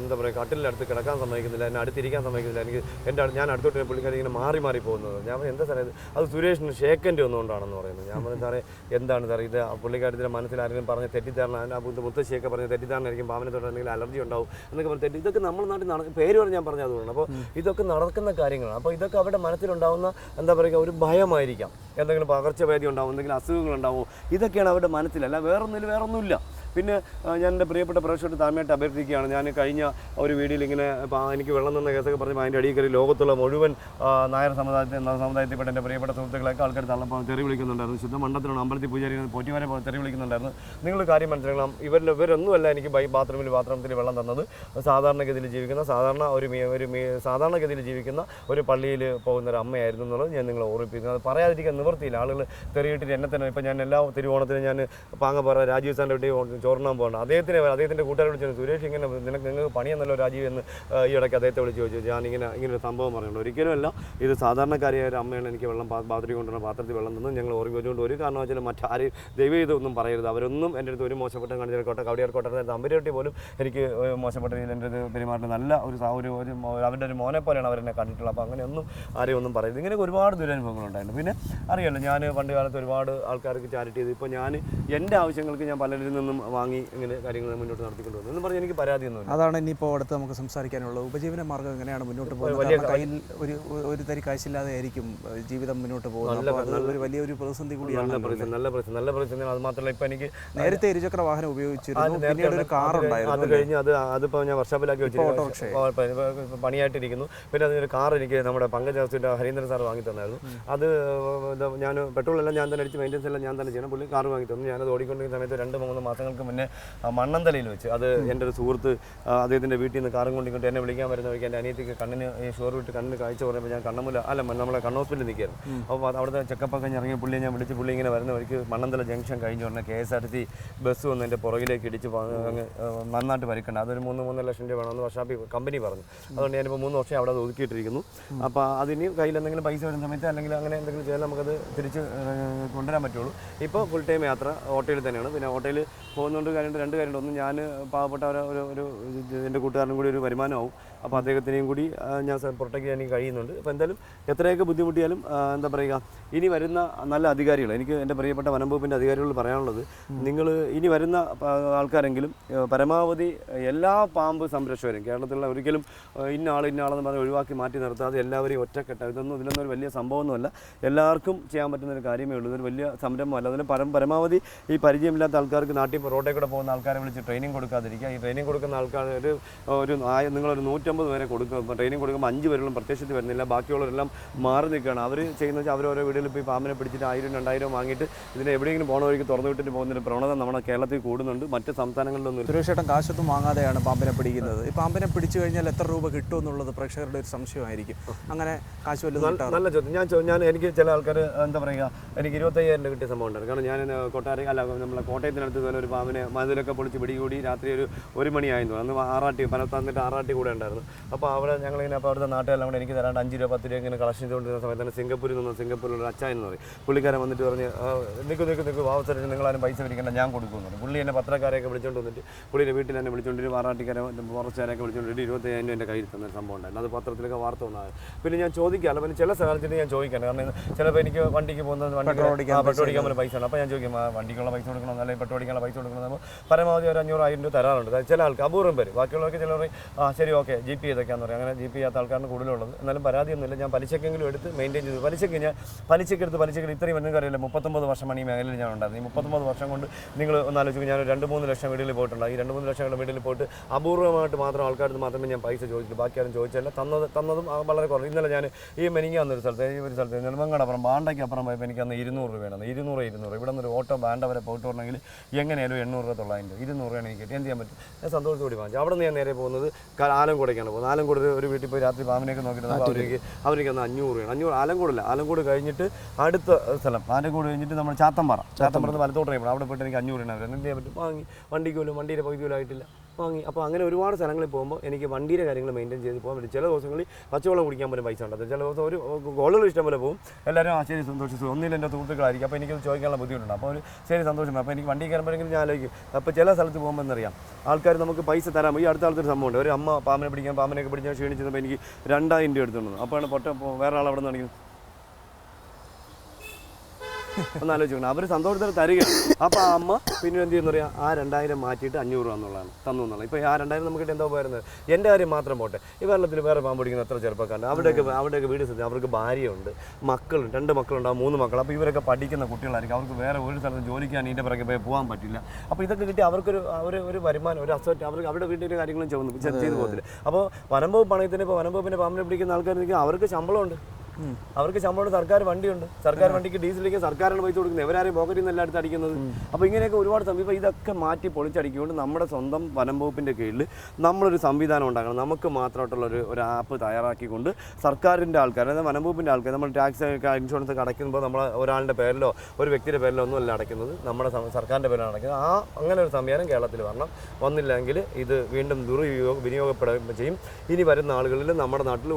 എന്താ പറയുക കട്ടിലിനടുത്ത് കിടക്കാൻ സമ്മതിക്കുന്നില്ല, എന്നെ അടുത്തിരിക്കാൻ സമ്മതിക്കുന്നില്ല. ഞാൻ അടുത്തോട്ട് പുള്ളിക്കാരൻ ഇങ്ങനെ മാറി പോകുന്നത്. ഞാൻ എന്താ സാറേ അത് സുരേഷിന് ഷേക്കൻ്റെ ഒന്നുകൊണ്ടാണെന്ന് പറയുന്നത്. ഞാൻ പറഞ്ഞു സാറേ എന്താണ് സാറേ ഇത് പുള്ളിക്കാരത്തിൻ്റെ മനസ്സിൽ ആരെങ്കിലും പറഞ്ഞ് തെറ്റിദ്ധാരണ, മുത്തശ്ശിയൊക്കെ പറഞ്ഞ് തെറ്റിദ്ധാരണയായിരിക്കും, പാമ്പിനെ തൊട്ട് എന്തെങ്കിലും അലർജി ഉണ്ടാവും എന്നൊക്കെ പറഞ്ഞ് ഇതൊക്കെ നമ്മുടെ നാട്ടിൽ പേര് പറഞ്ഞ് ഞാൻ പറഞ്ഞത് അതുകൊണ്ടാണ്. അപ്പോൾ ഇതൊക്കെ നടക്കുന്ന കാര്യങ്ങളാണ്. അപ്പോൾ ഇതൊക്കെ അവരുടെ മനസ്സിലുണ്ടാകുന്ന എന്താ പറയുക ഒരു ഭയമായിരിക്കാം. എന്തെങ്കിലും പകർച്ചവ്യാധി ഉണ്ടാവും, എന്തെങ്കിലും അസുഖങ്ങളുണ്ടാവും, ഇതൊക്കെയാണ് അവരുടെ മനസ്സിലല്ല വേറൊന്നുമില്ല. പിന്നെ ഞാൻ എൻ്റെ പ്രിയപ്പെട്ട പ്രേക്ഷകരുടെ താഴ്മയായിട്ട് അഭ്യർത്ഥിക്കുകയാണ്. ഞാൻ കഴിഞ്ഞ ഒരു വീഡിയോയിൽ ഇങ്ങനെ എനിക്ക് വെള്ളം തന്ന കേസൊക്കെ പറഞ്ഞപ്പോൾ അതിൻ്റെ അടിയിൽ കയറി ലോകത്തുള്ള മുഴുവൻ നായർ സമുദായത്തിൽപ്പെട്ട എൻ്റെ പ്രിയപ്പെട്ട സുഹൃത്തുക്കളൊക്കെ ആൾക്കാർ തള്ളപ്പോൾ തെറി വിളിക്കുന്നുണ്ടായിരുന്നു. ശുദ്ധ മണ്ഡലത്തിലാണ് അമ്പലത്തിൽ പൂജാരി പോറ്റിമാരെ തെറി വിളിക്കുന്നുണ്ടായിരുന്നു. നിങ്ങൾ കാര്യം മനസ്സിലാക്കണം, ഇവരൊന്നുമല്ല എനിക്ക് ബാത്റൂമിൽ വെള്ളം തന്നത്. സാധാരണഗതിയിൽ ജീവിക്കുന്ന ഒരു പള്ളിയിൽ പോകുന്ന ഒരു അമ്മയായിരുന്നു എന്നുള്ളത് ഞാൻ നിങ്ങളെ ഓർമ്മിപ്പിക്കുന്നത്. അത് പറയാതിരിക്കാൻ നിവൃത്തിയില്ല. ആളുകൾ തെറിയിട്ടിട്ട് എന്നെ തന്നെ ഇപ്പം ഞാൻ എല്ലാ തിരുവോണത്തിനും ഞാൻ പാങ്ങപ്പാറ രാജീവ് സാറിൻ്റെ വീട്ടിൽ ചോറിനാൻ പോകണം. അദ്ദേഹത്തിൻ്റെ കൂട്ടുകാരെ വിളിച്ചു, സുരേഷ് ഇങ്ങനെ നിങ്ങൾക്ക് പണിയെന്നല്ലോ രാജീവ് എന്ന് ഈ ഇടയ്ക്ക് അദ്ദേഹത്തെ വിളിച്ച് ചോദിച്ചു. ഞാനിങ്ങനെ ഒരു സംഭവം പറയുന്നുണ്ട്. ഒരിക്കലും അല്ല, ഇത് സാധാരണക്കാരിയായ ഒരു അമ്മയാണ് എനിക്ക് വെള്ളം ബാത്റൂമിൽ കൊണ്ടുവന്ന പാത്രത്തിൽ വെള്ളം തന്നു. ഞങ്ങൾ ഓർമ്മിച്ചുകൊണ്ട് ഒരു കാരണവശാലും മറ്റാരും ദൈവം ഇതൊന്നും പറയരുത്. അവരൊന്നും എൻ്റെ അടുത്ത് ഒരു മോശപ്പെട്ട കാണിച്ചിട്ട് കവടിയാർക്കോട്ടെ തമ്പുരാട്ടി പോലും എനിക്ക് മോശപ്പെട്ട രീതിയിൽ എൻ്റെ അടുത്ത് പെരുമാറുന്ന നല്ല അവരുടെ ഒരു മോനെ പോലെയാണ് അവരെന്നെ കണ്ടിട്ടുള്ളത്. അപ്പോൾ അങ്ങനെയൊന്നും ആരെയും ഒന്നും പറയരുത്. ഇങ്ങനെ ഒരുപാട് ദുരനുഭവങ്ങളുണ്ടായിരുന്നു. പിന്നെ അറിയാമല്ലോ, ഞാൻ പണ്ട് കാലത്ത് ഒരുപാട് ആൾക്കാർക്ക് ചാരിറ്റി ചെയ്തു. ഇപ്പോൾ ഞാൻ എൻ്റെ ആവശ്യങ്ങൾക്ക് ഞാൻ പലരിൽ നിന്നും വാങ്ങി ഇങ്ങനെ കാര്യങ്ങൾ മുന്നോട്ട് നടത്തിക്കൊണ്ട് വന്നു എന്ന് പറഞ്ഞ് എനിക്ക് പരാതിയൊന്നുമില്ല. അതാണ് ഇനിയിപ്പോൾ അടുത്ത് നമുക്ക് സംസാരിക്കാനുള്ളത്. ഉപജീവന മാർഗ്ഗം എങ്ങനെയാണ് മുന്നോട്ട് പോകുന്നത്? കയ്യിൽ ഒരു തരി കാശില്ലാതെ ആയിരിക്കും ജീവിതം മുന്നോട്ട് പോകുന്നത്. ഒരു വലിയൊരു പ്രതിസന്ധി കൂടിയാണ്. നല്ല പ്രതിസന്ധി. അത് മാത്രമല്ല, ഇപ്പം എനിക്ക് നേരത്തെ ഇരുചക്ര വാഹനം ഉപയോഗിച്ചിരുന്നു, പിന്നീട് ഒരു കാർ ഉണ്ടായിരുന്നു. അത് കഴിഞ്ഞ് അതിപ്പോൾ ഞാൻ വർഷാപ്പിലാക്കി വെച്ചിട്ട് പണിയായിട്ടിരിക്കുന്നു. പിന്നെ അതിനൊരു കാർ എനിക്ക് നമ്മുടെ പങ്കജാസിൻ്റെ ഹരീന്ദ്രൻ സാർ വാങ്ങി തന്നായിരുന്നു. അത് ഞാൻ പെട്രോളെല്ലാം ഞാൻ തന്നെ അടിച്ച് മെയിൻ്റെനൻസ് എല്ലാം ഞാൻ തന്നെ ചെയ്യണം. പുള്ളി കാർ വാങ്ങി തന്നു. ഞാനത് ഓടിക്കൊണ്ടിരിക്കുന്ന സമയത്ത് 2-3 മാസങ്ങൾക്ക് മുന്നേ മണ്ണന്തലയിൽ വെച്ച് അത് എൻ്റെ ഒരു സുഹൃത്ത് അദ്ദേഹത്തിൻ്റെ വീട്ടിൽ നിന്ന് കാറും കൊണ്ടിട്ട് എന്നെ വിളിക്കാൻ വരുന്ന വഴിക്ക് എൻ്റെ അനിയത്തിക്ക് കണ്ണിന് ഈ ഷോർ വിട്ട് കണ്ണിന് കാഴ്ച പറയുമ്പോൾ ഞാൻ നമ്മളെ കണ്ണോസ്പിറ്റലിൽ നിൽക്കുകയായിരുന്നു. അപ്പോൾ അവിടുത്തെ ചെക്കപ്പൊക്കെ ഇറങ്ങിയ പുള്ളിയെ ഞാൻ വിളിച്ച് പുള്ളി ഇങ്ങനെ വരുന്ന വഴിക്ക് മണ്ണന്തല ജംഗ്ഷൻ കഴിഞ്ഞ് പറഞ്ഞാൽ KSRTC ബസ് വന്ന് എൻ്റെ പുറകിലേക്ക് ഇടിച്ച് അങ്ങ് നന്നായിട്ട് പരിക്കണ്ട. അതൊരു 3-3 ലക്ഷം രൂപ വേണമെന്ന് വർഷാപ്പി കമ്പനി പറഞ്ഞു. അതുകൊണ്ട് ഞാനിപ്പോൾ 3 വർഷം അവിടെ ഒതുക്കിയിട്ടിരിക്കുന്നു. അപ്പോൾ അതിന് കയ്യിൽ എന്തെങ്കിലും പൈസ വരുന്ന സമയത്ത് അല്ലെങ്കിൽ അങ്ങനെ എന്തെങ്കിലും ചെയ്താൽ നമുക്കത് തിരിച്ച് കൊണ്ടുവരാൻ പറ്റുള്ളൂ. ഇപ്പോൾ ഫുൾ ടൈം യാത്ര ഓട്ടോയിൽ തന്നെയാണ്. പിന്നെ ഓട്ടോയിൽ പോകുന്നതുകൊണ്ട് രണ്ട് കാര്യമുണ്ട്. ഒന്ന്, ഞാൻ പാവപ്പെട്ട ഒരു എൻ്റെ കൂട്ടുകാരനും കൂടി ഒരു വരുമാനമാവും. അപ്പോൾ അദ്ദേഹത്തിനെയും കൂടി ഞാൻ പ്രൊട്ടക്ട് ചെയ്യാൻ കഴിയുന്നുണ്ട്. അപ്പോൾ എന്തായാലും എത്രയൊക്കെ ബുദ്ധിമുട്ടിയാലും എന്താ പറയുക, ഇനി വരുന്ന നല്ല അധികാരികൾ, എനിക്ക് എൻ്റെ പ്രിയപ്പെട്ട വനംവകുപ്പിൻ്റെ അധികാരികളോട് പറയാനുള്ളത്, നിങ്ങൾ ഇനി വരുന്ന ആൾക്കാരെങ്കിലും പരമാവധി എല്ലാ പാമ്പ് സംരക്ഷകരും കേരളത്തിലുള്ള ഒരിക്കലും ഇന്ന ആളെന്ന് പറഞ്ഞ് ഒഴിവാക്കി മാറ്റി നിർത്താതെ എല്ലാവരെയും ഒറ്റക്കെട്ട ഇതിലൊന്നും ഒരു വലിയ സംഭവമൊന്നുമല്ല. എല്ലാവർക്കും ചെയ്യാൻ പറ്റുന്നൊരു കാര്യമേ ഉള്ളൂ. ഇതൊരു വലിയ സംരംഭമല്ല. അതിന് പരമാവധി ഈ പരിചയമില്ലാത്ത ആൾക്കാർക്ക് നാട്ടിൽ റോഡിൽ കൂടെ പോകുന്ന ആൾക്കാരെ വിളിച്ച് ട്രെയിനിങ് കൊടുക്കാതിരിക്കുക. ഈ ട്രെയിനിങ് കൊടുക്കുന്ന ആൾക്കാർ നിങ്ങളൊരു 150 പേരെ കൊടുക്കും. ട്രെയിനിങ് കൊടുക്കുമ്പോൾ 5 പേരും പ്രത്യക്ഷത്തിൽ വരുന്നില്ല, ബാക്കിയുള്ളവരെല്ലാം മാറി നിൽക്കുകയാണ്. അവർ ചെയ്യുന്നത് വെച്ചാൽ അവരോരോ വീടുകളിൽ പോയി പാമ്പിനെ പിടിച്ചിട്ട് 1000-2000 വാങ്ങിയിട്ട് ഇതിനെ എവിടെയെങ്കിലും പോകണ വഴിക്ക് തുറന്നു വിട്ടിട്ട് പോകുന്നൊരു പ്രവണത നമ്മുടെ കേരളത്തിൽ കൂടുന്നുണ്ട്. മറ്റ് സംസ്ഥാനങ്ങളിലൊന്നും. സുരേഷേട്ടൻ കാശൊന്നും വാങ്ങാതെയാണ് പാമ്പിനെ പിടിക്കുന്നത്. ഈ പാമ്പിനെ പിടിച്ചു കഴിഞ്ഞാൽ എത്ര രൂപ കിട്ടും എന്നുള്ളത് പ്രേക്ഷകരുടെ ഒരു സംശയമായിരിക്കും. അങ്ങനെ കാശ് വല്ലതും നല്ല ചോദ്യം. എനിക്ക് ചില ആൾക്കാർ എന്താ പറയുക, എനിക്ക് 25,000 രൂപ കിട്ടിയ സംഭവം ഉണ്ടായിരുന്നു. കാരണം ഞാൻ നമ്മളെ കോട്ടയത്തിനടുത്ത് തന്നെ ഒരു പാമ്പിനെ മതിലൊക്കെ പൊളിച്ച് പിടികൂടി രാത്രി ഒരു 1 മണിയായിരുന്നു. അന്ന് തന്നിട്ട് ആറാട്ടി കൂടെ ഉണ്ടായിരുന്നു. വന്നു. അപ്പോൾ അവിടെ ഞങ്ങളിങ്ങനെ അപ്പോൾ അവിടുത്തെ നാട്ടുകാരെല്ലാം കൂടെ എനിക്ക് തരാണ്ട് 5 രൂപ 10 രൂപ ഇങ്ങനെ കളക്ഷൻ ചെയ്തുകൊണ്ടിരുന്ന സമയത്ത് തന്നെ സിംഗപ്പൂരിലുള്ള അച്ചായൻ എന്ന് പറയും. പുള്ളിക്കാരൻ വന്നിട്ട് പറഞ്ഞ് നിൽക്കും വാവസരം നിങ്ങളാരും പൈസ പിടിക്കേണ്ട ഞാൻ കൊടുക്കുന്നു. പുള്ളി എന്നെ പത്രക്കാരെയൊക്കെ വിളിച്ചുകൊണ്ട് വന്നിട്ട് പുള്ളിയുടെ വീട്ടിൽ എന്നെ വിളിച്ചുകൊണ്ടിട്ട് വാറാട്ടിക്കാരെ ഫോറസ്റ്റുകാരെയൊക്കെ വിളിച്ചുകൊണ്ടിട്ട് 25,000 എൻ്റെ കയ്യിൽ തന്നൊരു സംഭവം ഉണ്ടായിരുന്നു. അത് പത്രത്തിലൊക്കെ വാർത്ത വന്നത്. പിന്നെ ഞാൻ ചോദിക്കാമല്ലോ, പിന്നെ ചില സാഹചര്യത്തിൽ ഞാൻ ചോദിക്കാണ്. കാരണം ചിലപ്പോൾ എനിക്ക് വണ്ടിക്ക് പോകുന്നത് പെട്രോൾ അടിക്കാൻ പോലെ പൈസ ഉണ്ട്. അപ്പോൾ ഞാൻ ചോദിക്കും വണ്ടിക്കുള്ള പൈസ കൊടുക്കണം അല്ലെങ്കിൽ പെട്രോൾ അടിക്കാനുള്ള പൈസ കൊടുക്കണം. അപ്പോൾ പരമാവധി ഒരു 500-1000 രൂപ തരാറുണ്ട്. ചില ആൾക്ക് അപൂർവം പേര്, ബാക്കിയുള്ളവർക്ക് ചിലർ ശരി ഓക്കെ GP ചെയ്തൊക്കെയാന്ന് പറയും. അങ്ങനെ GP ചെയ്യാത്ത ആൾക്കാരാണ് കൂടുതലുള്ളത്. എന്നാലും പരാതിയൊന്നുമില്ല. ഞാൻ പലിശക്കെങ്കിലും എടുത്ത് മെയിൻറ്റെയിൻ ചെയ്തു. പലിശക്കെടുത്ത് ഇത്രയും നിങ്ങൾക്ക് അറിയില്ല 39 വർഷമാണ് ഈ മേഖലയിൽ ഞാൻ ഉണ്ടായിരുന്നത്. ഈ 39 വർഷം കൊണ്ട് നിങ്ങൾ ഒന്നാലോചിക്കും, ഞാൻ 2-3 ലക്ഷം വീട്ടിൽ പോയിട്ടുണ്ട്. ഈ 2-3 ലക്ഷം വീട്ടിൽ പോയിട്ട് അപൂർവമായിട്ട് മാത്രം ആൾക്കാർക്ക് മാത്രമേ ഞാൻ പൈസ ചോദിച്ചിട്ടുള്ളൂ. ബാക്കി ആരും ചോദിച്ചില്ല. തന്നതും വളരെ കുറവ്. ഇന്നലെ ഞാൻ ഈ മെനിങ്ങാന്നൊരു സ്ഥലത്ത് നെടുമങ്ങാടപ്പുറം ബാണ്ടയ്ക്കപ്പുറം പോയപ്പോൾ എനിക്ക് അന്ന് 200 രൂപയാണ്. 200 ഇവിടെ നിന്നൊരു ഓട്ടോ ബാണ്ട വരെ പോയിട്ട് വരണമെങ്കിൽ എങ്ങനെയാലും 800 രൂപ 900 200 രൂപയാണ് എനിക്ക് കിട്ടി. എന്ത് ചെയ്യാൻ പറ്റും? ഞാൻ സന്തോഷത്തോടെ വാങ്ങിച്ചു. അവിടെ നിന്ന് ഞാൻ നേരെ പോകുന്നത് ആലങ്കോടേക്കാണ് പോകുന്നത്. ആലങ്കോട് ഒരു വീട്ടിൽ പോയി രാത്രി പാമ്പിനെയൊക്കെ നോക്കിയിട്ട് അവർക്ക് അന്ന് 500 രൂപയാണ്. ആലങ്കോട് കഴിഞ്ഞിട്ട് അടുത്ത സ്ഥലം ആലങ്കോട് കഴിഞ്ഞിട്ട് നമ്മൾ ചാത്തമ്പാറ വലത്തോട്ട് കഴിയുമ്പോൾ അവിടെ പോയിട്ട് എനിക്ക് 500 രൂപ എന്ത് ചെയ്യാൻ പറ്റും? വാങ്ങി. വണ്ടിക്ക് പോലും വണ്ടിയുടെ പകുതി പോലും ആയിട്ടില്ല, വാങ്ങി. അപ്പോൾ അങ്ങനെ ഒരുപാട് സ്ഥലങ്ങളിൽ പോകുമ്പോൾ എനിക്ക് വണ്ടിയുടെ കാര്യങ്ങൾ മെയിൻറ്റെയിൻ ചെയ്ത് പോകാൻ പറ്റും. ചില ദിവസങ്ങളിൽ പച്ചവെള്ളം കുടിക്കാൻ പോലും പൈസ ഉണ്ടാകും. ചില ദിവസം ഒരു ഗോളുകൾ ഇഷ്ടം പോലെ പോകും. എല്ലാവരും ശരി സന്തോഷിച്ചു. ഒന്നിൽ എൻ്റെ സുഹൃത്തുക്കളായിരിക്കും. അപ്പോൾ എനിക്കത് ചോദിക്കാനുള്ള ബുദ്ധിമുട്ടുണ്ട്. അപ്പോൾ ഒരു ശരി സന്തോഷം. അപ്പോൾ എനിക്ക് വണ്ടി കയറുമ്പോഴെങ്കിലും ഞാൻ ആലോചിക്കും. അപ്പോൾ ചില സ്ഥലത്ത് പോകുമ്പോൾ എന്നറിയാം ആൾക്കാർ നമുക്ക് പൈസ തരാം. ഈ അടുത്ത കാലത്തൊരു സംഭവമുണ്ട്. ഒരു അമ്മ പാമ്പിനെയൊക്കെ പിടിക്കാൻ ക്ഷീണിച്ചപ്പോൾ എനിക്ക് 2000 രൂപ എടുത്തുകൊണ്ട്. അപ്പോഴാണ് വേറെ ആൾ അവിടെ നിന്ന് കാണിക്കുന്നത്. ഒന്ന് ആലോചിക്കണം. അവർ സന്തോഷത്തിൽ തരികയാണ്. അപ്പോൾ ആ അമ്മ പിന്നെ എന്ത് ചെയ്യുന്ന പറയാം, ആ 2000 മാറ്റിയിട്ട് 500 രൂപ എന്നുള്ളതാണ് തന്നു എന്നുള്ളത്. ഇപ്പോൾ ആ 2000 നമുക്ക് എന്താ പോയിരുന്നത്? എൻ്റെ കാര്യം മാത്രം പോട്ടെ. ഈ വെള്ളത്തിൽ വേറെ പാമ്പ് പിടിക്കുന്ന എത്ര ചെറുപ്പക്കാരുണ്ട്. അവിടെയൊക്കെ വീട് സ്ഥിതി, അവർക്ക് ഭാര്യയുണ്ട്, മക്കളുണ്ട്, 2 മക്കളുണ്ടാവും, 3 മക്കൾ. അപ്പോൾ ഇവരൊക്കെ പഠിക്കുന്ന കുട്ടികളായിരിക്കും. അവർക്ക് വേറെ ഒരു സ്ഥലത്ത് ജോലിക്കാൻ ഇതിൻ്റെ പിറകെ പോകാൻ പറ്റില്ല. അപ്പോൾ ഇതൊക്കെ കിട്ടി ഒരു വരുമാനം, ഒരു അസറ്റ് അവർക്ക് അവരുടെ വീട്ടിലെ കാര്യങ്ങളും ചെയ്തു പോകത്തില്ല. അപ്പോൾ വനംവകുപ്പിൻ്റെ പാമ്പിനെ പിടിക്കുന്ന ആൾക്കാർ അവർക്ക് ശമ്പളമുണ്ട്. സർക്കാർ വണ്ടിയുണ്ട്. സർക്കാർ വണ്ടിക്ക് ഡീസലിലേക്ക് സർക്കാരാണ് പൈസ കൊടുക്കുന്നത്. ഇവരാരെയും പോക്കറ്റിൽ നിന്ന് എല്ലായിടത്തും അടിക്കുന്നത്. അപ്പോൾ ഇങ്ങനെയൊക്കെ ഒരുപാട് ഇപ്പോൾ ഇതൊക്കെ മാറ്റി പൊളിച്ചടിക്കൊണ്ട് നമ്മുടെ സ്വന്തം വനം വകുപ്പിൻ്റെ കീഴിൽ നമ്മളൊരു സംവിധാനം ഉണ്ടാക്കണം. നമുക്ക് മാത്രമായിട്ടുള്ള ഒരു ആപ്പ് തയ്യാറാക്കിക്കൊണ്ട് സർക്കാരിൻ്റെ ആൾക്കാർ, അതായത് വനം വകുപ്പിൻ്റെ ആൾക്കാർ, നമ്മൾ ടാക്സ് ഇൻഷുറൻസ് ഒക്കെ അടയ്ക്കുമ്പോൾ നമ്മൾ ഒരാളുടെ പേരിലോ ഒരു വ്യക്തിയുടെ പേരിലോ ഒന്നും അല്ല അടയ്ക്കുന്നത്, നമ്മുടെ സർക്കാരിൻ്റെ പേരിലാണ് അടയ്ക്കുന്നത്. അങ്ങനെ ഒരു സംവിധാനം കേരളത്തിൽ വന്നില്ലെങ്കിൽ ഇത് വീണ്ടും വിനിയോഗപ്പെടുകയും ചെയ്യും. ഇനി വരുന്ന ആളുകളിൽ നമ്മുടെ നാട്ടിൽ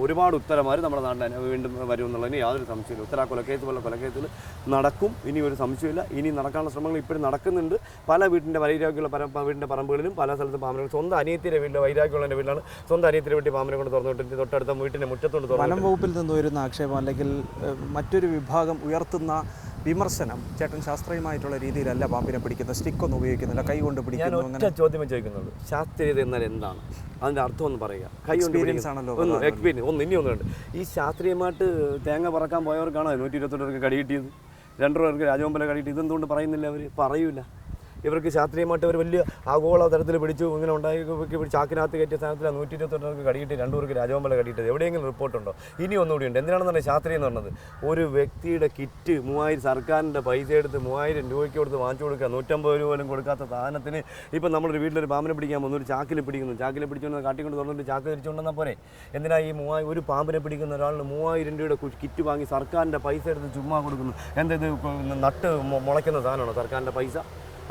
ഒരുപാട് ഉത്തരമാർ നമ്മുടെ നാട്ടിൽ വീണ്ടും വരുമെന്നുള്ളതിന് യാതൊരു സംശയമില്ല. ഉത്തര കൊലക്കേസ് പോലെ കൊലക്കേസിൽ നടക്കും. ഇനി ഒരു സംശയമില്ല. ഇനി നടക്കാനുള്ള ശ്രമങ്ങൾ ഇപ്പോഴും നടക്കുന്നുണ്ട്. പല വീട്ടിൻ്റെ വീടിൻ്റെ പറമ്പുകളിലും പല സ്ഥലത്തും പാമ്പിനെ, സ്വന്തം അനിയത്തിൻ്റെ വീട്ടിൽ വൈരാഗ്യമുള്ള വീട്ടിലാണ് സ്വന്തം അനിയത്തിൻ്റെ വീട്ടിൽ പാമ്പിനെ കൊണ്ട് തുറന്നിട്ട് തൊട്ടടുത്ത വീട്ടിൻ്റെ മുറ്റത്തോട് തുറന്നു. വനം വകുപ്പിൽ നിന്ന് വരുന്ന ആക്ഷേപം അല്ലെങ്കിൽ മറ്റൊരു വിഭാഗം ഉയർത്തുന്ന വിമർശനം, ചേട്ടൻ ശാസ്ത്രീയമായിട്ടുള്ള രീതിയിലല്ല പാമ്പിനെ പിടിക്കുന്നത്, സ്റ്റിക്കൊന്നും ഉപയോഗിക്കുന്നില്ല, കൈ കൊണ്ട് പിടിക്കുന്നു. ഞാൻ ഒറ്റ ചോദ്യമേ ചോദിക്കുന്നുള്ളൂ, ശാസ്ത്രീയത എന്നാൽ എന്താണ്? അതിൻ്റെ അർത്ഥം ഒന്ന് പറയുക. കൈ കൊണ്ട് എക്സ്പീരിയൻസ് ഇനിയൊന്നുണ്ട്. ഈ ശാസ്ത്രീയമായിട്ട് തേങ്ങ പറക്കാൻ പോയവർക്കാണോ 128 രൂപ കടി കിട്ടിയത്, 2 രൂപ രാജവമ്പല കടി കിട്ടി? ഇതെന്തുകൊണ്ട് പറയുന്നില്ല? അവർ പറയൂല. ഇവർക്ക് ശാസ്ത്രീയമായിട്ട് അവർ വലിയ ആഗോള തരത്തിൽ പിടിച്ചു ഇങ്ങനെ ഉണ്ടായി ചാക്കിനകത്ത് കയറ്റിയ സ്ഥാനത്തിലാണ് 128 രൂപ കടിയിട്ട് 2 പേർക്ക് രാജവമ്പല കടിയിട്ടത്. എവിടെയെങ്കിലും റിപ്പോർട്ടുണ്ടോ? ഇനി ഒന്നുകൂടി ഉണ്ട്. എന്തിനാണെന്ന് പറഞ്ഞാൽ ശാസ്ത്രീയം എന്ന് പറഞ്ഞത് ഒരു വ്യക്തിയുടെ കിറ്റ് 3000 സർക്കാരിൻ്റെ പൈസ എടുത്ത് 3000 രൂപയ്ക്ക് കൊടുത്ത് വാങ്ങിച്ചു കൊടുക്കുക. 150 രൂപ പോലും കൊടുക്കാത്ത സാധനത്തിന് ഇപ്പം നമ്മളൊരു വീട്ടിലൊരു പാമ്പിനെ പിടിക്കാൻ പോകുന്നു, ഒരു ചാക്കിൽ പിടിച്ചുകൊണ്ട് കാട്ടിക്കൊണ്ട് തുറന്നിട്ട് ചാക്ക് തിരിച്ചുകൊണ്ടെന്നാൽ പോരെ? എന്തിനാ ഈ ഒരു പാമ്പിനെ പിടിക്കുന്ന ഒരാളിന് 3000 രൂപയുടെ കിറ്റ് വാങ്ങി സർക്കാരിൻ്റെ പൈസ എടുത്ത് ചുമ്മാ കൊടുക്കുന്നു? എന്താ ഇത് നട്ട് മുളയ്ക്കുന്ന സാധനമാണോ സർക്കാരിൻ്റെ പൈസ?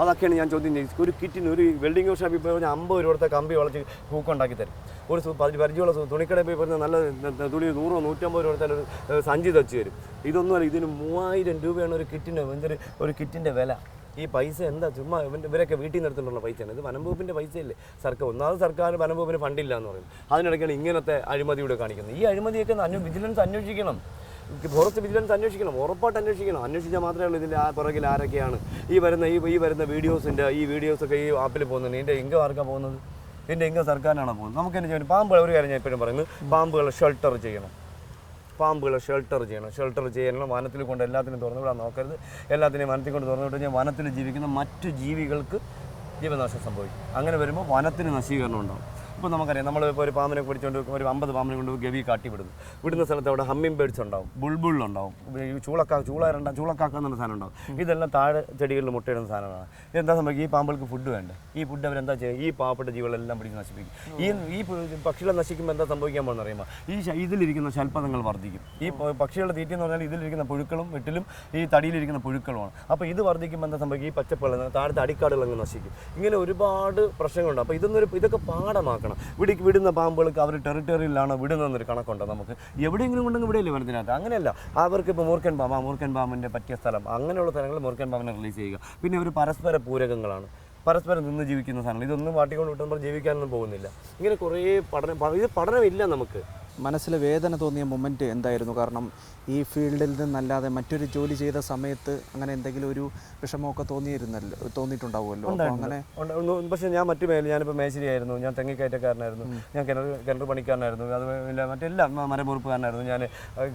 അതൊക്കെയാണ് ഞാൻ ചോദ്യം ചെയ്യുന്നത്. ഒരു കിറ്റിന് ഒരു വെൽഡിംഗ് ഷോപ്പിൽ പോയി 50 രൂപ കൊടുത്ത കമ്പി വളച്ച് ഹൂക്കുണ്ടാക്കി തരും. ഒരു പരിചയമുള്ള തുണിക്കടയിൽ പോയി പറഞ്ഞാൽ നല്ല തുണി 100 150 രൂപ കൊടുത്താൽ ഒരു സഞ്ചി തച്ച് തരും. ഇതൊന്നുമല്ല, ഇതിന് 3000 രൂപയാണ് ഒരു കിറ്റിന്, ഒരു കിറ്റിൻ്റെ വില. ഈ പൈസ എന്താ ചുമ്മാ ഇവരൊക്കെ വീട്ടിൽ നിന്ന് എടുത്തുള്ള പൈസയാണ്. ഇത് വനം വകുപ്പിൻ്റെ പൈസയല്ലേ? സർക്കാർ വനം വകുപ്പിന് ഫണ്ടില്ല എന്ന് പറയുന്നത്. അതിനിടയ്ക്കാണ് ഇങ്ങനത്തെ അഴിമതിയുടെ കാണിക്കുന്നത്. ഈ അഴിമതിയൊക്കെ വിജിലൻസ് അന്വേഷിക്കണം. ഫോറസ്റ്റ് വിജിലൻസ് അന്വേഷിക്കണം, ഉറപ്പായിട്ട് അന്വേഷിക്കണം. അന്വേഷിച്ചാൽ മാത്രമേ ഉള്ളൂ ഇതിൻ്റെ പുറകിൽ ആരൊക്കെയാണ് ഈ വരുന്ന വീഡിയോസൊക്കെ ഈ ആപ്പിൽ പോകുന്നത്. ഇതിൻ്റെ ഇൻകം ആർക്കാണ് പോകുന്നത്? ഇതിൻ്റെ ഇൻകം സർക്കാരിനാണോ പോകുന്നത്? നമുക്ക് തന്നെ ചെയ്യണം. പാമ്പുകൾ, ഒരു കാര്യം ഞാൻ എപ്പോഴും പറയുന്നത്, പാമ്പുകളെ ഷെൽട്ടർ ചെയ്യണം. ഷെൽട്ടർ ചെയ്യണം. വനത്തിൽ കൊണ്ട് എല്ലാത്തിനും തുറന്നു വിടാൻ നോക്കരുത്. എല്ലാത്തിനെയും വനത്തിൽ കൊണ്ട് തുറന്നു വിട്ട് കഴിഞ്ഞാൽ വനത്തിൽ ജീവിക്കുന്ന മറ്റു ജീവികൾക്ക് ജീവനാശം സംഭവിക്കും. അങ്ങനെ വരുമ്പോൾ വനത്തിന് നശീകരണം ഉണ്ടാകും. ഇപ്പോൾ നമുക്കറിയാം, നമ്മളിപ്പോൾ ഒരു പാമ്പിനെ പിടിച്ചുകൊണ്ട് ഒരു 50 പാമ്പിനെ കൊണ്ട് ഗവി കാട്ടി വിടുന്ന സ്ഥലത്ത് അവിടെ ഹമ്മിങ് ബേഡ്സ് ഉണ്ടാവും, ബുൾബുളുണ്ടാവും, ചൂളക്കാക്ക എന്നുള്ള സാധനം ഉണ്ടാവും. ഇതെല്ലാം താഴെ ചെടികളിൽ മുട്ടയിടുന്ന സാധനമാണ്. എന്താ സംഭവിക്കുക? ഈ പാമ്പുകൾക്ക് ഫുഡ് വേണ്ടേ? ഈ ഫുഡ് അവരെന്താ ചെയ്യുക? ഈ പാവപ്പെട്ട ജീവികളെല്ലാം പിടിച്ച് നശിപ്പിക്കും. ഈ പക്ഷികളെ നശിക്കുമ്പോൾ എന്താ സംഭവിക്കാൻ പോകുന്ന അറിയുമ്പോൾ ഇതിലിരിക്കുന്ന ശൽപ്പതങ്ങൾ വർദ്ധിക്കും. ഈ പക്ഷികളുടെ തീറ്റ എന്ന് പറഞ്ഞാൽ ഇതിലിരിക്കുന്ന പുഴുക്കളും വെട്ടിലും ഈ തടിയിലിരിക്കുന്ന പുഴുക്കളുമാണ്. അപ്പോൾ ഇത് വർദ്ധിക്കുമ്പോൾ എന്താ സംഭവിക്കും? ഈ പച്ചപ്പുള്ള താഴത്തെ അടിക്കാടുകൾ അങ്ങ് നശിക്കും. ഇങ്ങനെ ഒരുപാട് പ്രശ്നങ്ങളുണ്ട്. അപ്പോൾ ഇതൊക്കെ പാഠമാക്കണം. നോക്കണം. വിടുന്ന പാമ്പുകൾക്ക് അവർ ടെറിട്ടറിയിലാണോ വിടുന്നതെന്നൊരു കണക്കുണ്ടോ നമുക്ക്? എവിടെയെങ്കിലും ഉണ്ടെങ്കിൽ ഇവിടെയല്ലേ വനത്തിനകത്ത്? അങ്ങനെയല്ല. അവർക്ക് ഇപ്പോൾ മൂർഖൻ പാമ്പിൻ്റെ പറ്റിയ സ്ഥലം, അങ്ങനെയുള്ള സ്ഥലങ്ങളിൽ മൂർഖൻ പാമ്പിനെ റിലീസ് ചെയ്യുക. പിന്നെ ഒരു പരസ്പര പൂരകങ്ങളാണ്, പരസ്പരം നിന്ന് ജീവിക്കുന്ന സാധനങ്ങൾ. ഇതൊന്നും വാട്ടിക്കൊണ്ട് വിട്ടുമ്പോൾ ജീവിക്കാനൊന്നും പോകുന്നില്ല. ഇങ്ങനെ കുറേ പഠനമില്ല നമുക്ക്. മനസ്സിൽ വേദന തോന്നിയ മൊമെൻറ്റ് എന്തായിരുന്നു? കാരണം ഈ ഫീൽഡിൽ നിന്നല്ലാതെ മറ്റൊരു ജോലി ചെയ്ത സമയത്ത് അങ്ങനെ എന്തെങ്കിലും ഒരു വിഷമമൊക്കെ തോന്നിയിട്ടുണ്ടാവുമല്ലോ. അങ്ങനെ പക്ഷേ ഞാൻ ഞാനിപ്പോൾ മേശരിയായിരുന്നു, ഞാൻ തെങ്ങിക്കയറ്റക്കാരനായിരുന്നു, ഞാൻ കിണർ പണിക്കാരനായിരുന്നു, അതുപോലെ മറ്റെല്ലാം മരമുറിപ്പുകാരനായിരുന്നു. ഞാൻ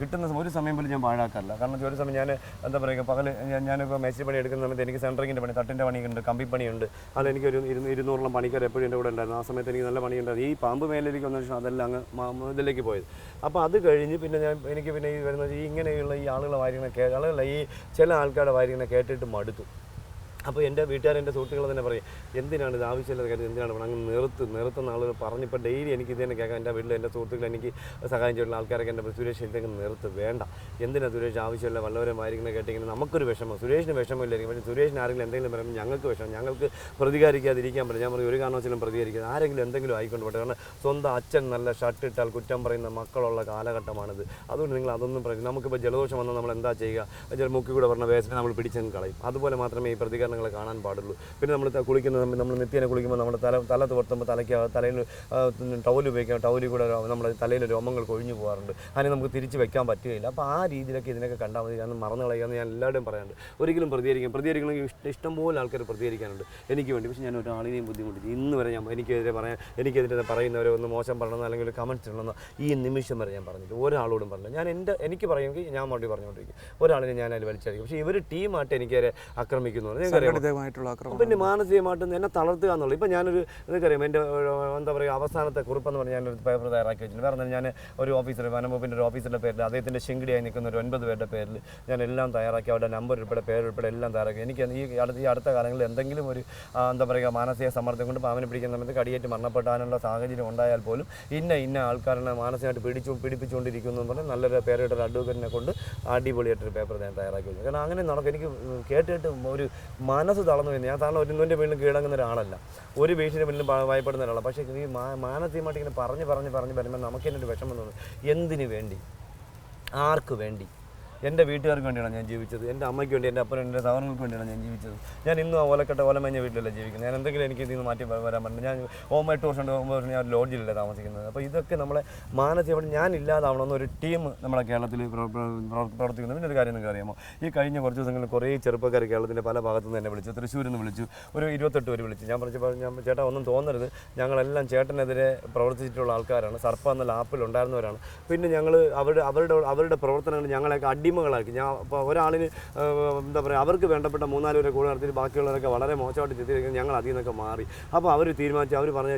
കിട്ടുന്ന ഒരു സമയം പോലും ഞാൻ പാഴാക്കാറില്ല. കാരണം ഒരു സമയം ഞാൻ എന്താ പറയുക, പകൽ ഞാനിപ്പോൾ മേശരി പണി എടുക്കുന്ന സമയത്ത് എനിക്ക് സെൻട്രിങ്ങിൻ്റെ പണി, തട്ടിൻ്റെ പണിയുണ്ട്, കമ്പിപ്പണിയുണ്ട്. അതെനിക്കൊരു 200ഓളം പണിക്കാർ എപ്പോഴും എൻ്റെ കൂടെ ഉണ്ടായിരുന്നു. ആ സമയത്ത് എനിക്ക് നല്ല പണിയുണ്ടായിരുന്നു. ഈ പാമ്പ് മേലേക്ക് വന്ന ശേഷം അതെല്ലാം അങ്ങ് ഇതിലേക്ക് പോയത്. അപ്പോൾ അത് കഴിഞ്ഞ് പിന്നെ എനിക്ക് പിന്നെ ഈ വരുന്നത് ഇങ്ങനെയുള്ള ഈ ആളുകളെ വാരിങ്ങനെ ഈ ചില ആൾക്കാരുടെ വാരിങ്ങനെ കേട്ടിട്ട് മടുത്തു. അപ്പോൾ എൻ്റെ വീട്ടുകാർ, എൻ്റെ സുഹൃത്തുക്കൾ തന്നെ പറയും, എന്തിനാണ് ഇത് ആവശ്യമില്ലാത്ത കാര്യം, എന്തിനാണ് അങ്ങ് നിർത്തുന്ന ആളുകൾ പറഞ്ഞിപ്പോൾ ഡെയിലി എനിക്ക് ഇത് തന്നെ കേൾക്കാം. എൻ്റെ വീട്ടിൽ എൻ്റെ സുഹൃത്തുക്കൾ എനിക്ക് സഹായം ചെയ്യുന്ന ആൾക്കാരൊക്കെ എൻ്റെ സുരേഷ് ഇതൊക്കെ നിർത്ത്, വേണ്ട, എന്തിനാണ് സുരേഷ് ആവശ്യമില്ല വല്ലവരെ മാരിങ്ങനെ കേട്ടിങ്ങനെ നമുക്കൊരു വിഷമം. സുരേഷിന് വിഷമമില്ലായിരിക്കും, പക്ഷേ സുരേഷിന് ആരെങ്കിലും എന്തെങ്കിലും പറയുമ്പോൾ ഞങ്ങൾക്ക് വിഷമം, ഞങ്ങൾക്ക് പ്രതികരിക്കാതിരിക്കാൻ പറ്റും. ഞാൻ പറയും ഒരു കാരണവശാലും പ്രതികരിക്കുക, ആരെങ്കിലും എന്തെങ്കിലും ആയിക്കൊണ്ട് പോട്ടെ. കാരണം സ്വന്തം അച്ഛൻ നല്ല ഷർട്ട് ഇട്ടാൽ കുറ്റം പറയുന്ന മക്കളുള്ള കാലഘട്ടമാണിത്. അതുകൊണ്ട് നിങ്ങൾ അതൊന്നും പറയും. നമുക്കിപ്പോൾ ജലദോഷം വന്നാൽ നമ്മൾ എന്താ ചെയ്യുക? മൂക്കി കൂടെ പറഞ്ഞ വേസ്റ്റിനെ നമ്മൾ പിടിച്ചങ്ങ് കളയും. അതുപോലെ മാത്രമേ ഈ പ്രതികരണം കാണാൻ പാടുള്ളൂ. പിന്നെ നമ്മൾ കുളിക്കുന്ന സമയത്ത്, നമ്മൾ നിത്യേന കുളിക്കുമ്പോൾ നമ്മുടെ തല തുവർത്തുമ്പോൾ തലയിൽ ടവൽ ഉപയോഗിക്കാം, ടവലിൽ കൂടെ നമ്മുടെ തലയിൽ രോമങ്ങൾ കൊഴിഞ്ഞു പോകാറുണ്ട്. അതിനെ നമുക്ക് തിരിച്ച് വെക്കാൻ പറ്റുകയില്ല. അപ്പോൾ ആ രീതിയിലൊക്കെ ഇതിനൊക്കെ കണ്ടാൽ മതി. കാരണം മറന്നു കളയുകയെന്ന് ഞാൻ എല്ലാവരുടെയും പറയാറുണ്ട്. ഒരിക്കലും പ്രതികരിക്കണമെങ്കിൽ ഇഷ്ടംപോലെ ആൾക്കാർ പ്രതികരിക്കാനുണ്ട് എനിക്ക് വേണ്ടി. പക്ഷേ ഞാൻ ഒരാളിനെയും ബുദ്ധിമുട്ടിച്ചു ഇന്ന് വരെ. എനിക്കെതിരെ പറയുന്നവരെ ഒന്ന് മോശം പറയണമെന്നോ അല്ലെങ്കിൽ ഒരു കമൻറ്റ്സ് ഇടണമെന്നോ ഈ നിമിഷം വരെ ഞാൻ പറഞ്ഞിട്ട് ഒരാളോടും പറഞ്ഞില്ല. എനിക്ക് പറയുമെങ്കിൽ ഞാൻ മറുപടി പറഞ്ഞുകൊണ്ടിരിക്കും. ഒരാളിനെ ഞാൻ അതിൽ വലിച്ചടിക്കും. പക്ഷേ ഇവർ ടീമായിട്ട് എനിക്കവരെ ആക്രമിക്കുന്നു. പിന്നെ മാനസികമായിട്ട് എന്നെ തളർത്തുക എന്നുള്ളത്. ഇപ്പം ഞാനൊരു ഇതൊക്കെയറിയാം, എൻ്റെ എന്താ പറയുക അവസാനത്തെ കുറിപ്പെന്ന് പറഞ്ഞാൽ ഞാനൊരു പേപ്പർ തയ്യാറാക്കി വെച്ചിട്ടുണ്ട്. വേറെ ഞാൻ ഒരു ഓഫീസർ, വനംവകുപ്പിൻ്റെ ഒരു ഓഫീസറുടെ പേരിൽ, അദ്ദേഹത്തിൻ്റെ ശിങ്കിടിയായി നിൽക്കുന്ന ഒരു 9 പേരുടെ പേരിൽ ഞാൻ എല്ലാം തയ്യാറാക്കി, അവരുടെ നമ്പർ ഉൾപ്പെടെ പേരുൾപ്പെടെ എല്ലാം തയ്യാറാക്കി. എനിക്ക് ഈ അടുത്ത കാലങ്ങളിൽ എന്തെങ്കിലും ഒരു എന്താ പറയുക മാനസിക സമ്മർദ്ദം കൊണ്ട് പാമ്പിനെ പിടിക്കുന്ന സമയത്ത് കടിയേറ്റ് മരണപ്പെടാനുള്ള സാഹചര്യം ഉണ്ടായാൽ പോലും ഇന്ന ആൾക്കാരെ മാനസികമായിട്ട് പിടിപ്പിച്ചുകൊണ്ടിരിക്കുന്നു എന്ന് പറഞ്ഞാൽ നല്ലൊരു പേരുടെ ഒരു അഡ്വക്കേറ്റിനെ കൊണ്ട് അടിപൊളിയായിട്ടൊരു പേപ്പർ ഞാൻ തയ്യാറാക്കി വെച്ചു. കാരണം അങ്ങനെ നടക്കും. എനിക്ക് കേട്ടിട്ട് ഒരു മനസ്സ് തളർന്നു വരുന്നത്. ഞാൻ സാധാരണ ഒരുന്നിൻ്റെ വീട്ടിലും കീഴടങ്ങുന്ന ഒരാളല്ല, ഒരു വീട്ടിൻ്റെ വീട്ടിലും ഭയപ്പെടുന്ന ഒരാളാണ്. പക്ഷേ ഈ മാനസികമായിട്ട് ഇങ്ങനെ പറഞ്ഞ് വരുമ്പോൾ നമുക്ക് തന്നെ ഒരു വിഷമം തോന്നുന്നു. എന്തിനു വേണ്ടി, ആർക്ക് വേണ്ടി? എൻ്റെ വീട്ടുകാർക്ക് വേണ്ടിയാണ് ഞാൻ ജീവിച്ചത്, എൻ്റെ അമ്മയ്ക്ക് വേണ്ടി, എൻ്റെ അപ്പനും എൻ്റെ സഹോദരങ്ങൾക്ക് വേണ്ടിയാണ് ഞാൻ ജീവിച്ചത്. ഞാൻ ഇന്നും ആ ഓലമേഞ്ഞ വീട്ടിലല്ല ജീവിക്കുന്നത്. ഞാൻ എന്തെങ്കിലും എനിക്ക് ഇതിൽ നിന്ന് മാറ്റി വരാൻ പറ്റും. ഞാൻ 8 വർഷം 9 വർഷം ഞാൻ ലോഡ്ജിലല്ല താമസിക്കുന്നത്. അപ്പോൾ ഇതൊക്കെ നമ്മളെ മാനസികമായിട്ട് ഞാൻ ഇല്ലാതാവണമെന്ന് ഒരു ടീം നമ്മളെ കേരളത്തിൽ പ്രവർത്തിക്കുന്നു. പിന്നെ ഒരു കാര്യം നിങ്ങൾക്ക് അറിയാമോ, ഈ കഴിഞ്ഞ കുറച്ച് ദിവസങ്ങളിൽ കുറേ ചെറുപ്പക്കാർ കേരളത്തിൻ്റെ പല ഭാഗത്തു നിന്ന് എന്നെ വിളിച്ചു. തൃശ്ശൂരിൽ നിന്ന് വിളിച്ചു, ഒരു 28 പേര് വിളിച്ചു. ഞാൻ ചേട്ടാ ഒന്നും തോന്നരുത്, ഞങ്ങളെല്ലാം ചേട്ടനെതിരെ പ്രവർത്തിച്ചിട്ടുള്ള ആൾക്കാരാണ്, സർപ്പ എന്നുള്ള ആപ്പിൽ ഉണ്ടായിരുന്നവരാണ്. പിന്നെ ഞങ്ങൾ അവരുടെ പ്രവർത്തനങ്ങൾ ഞങ്ങളെയൊക്കെ അടിമകളാക്കി. ഞാൻ ഇപ്പോൾ ഒരാളിന് എന്താ പറയുക, അവർക്ക് വേണ്ടപ്പെട്ട 3-4 പേരെ കൂടെ നടത്തിയിട്ട് ബാക്കിയുള്ളവരൊക്കെ വളരെ മോശമായിട്ട് ചിത്രീകരിക്കുന്നത് ഞങ്ങൾ അതിൽ നിന്നൊക്കെ മാറി. അപ്പോൾ അവർ തീരുമാനിച്ചു, അവർ പറഞ്ഞ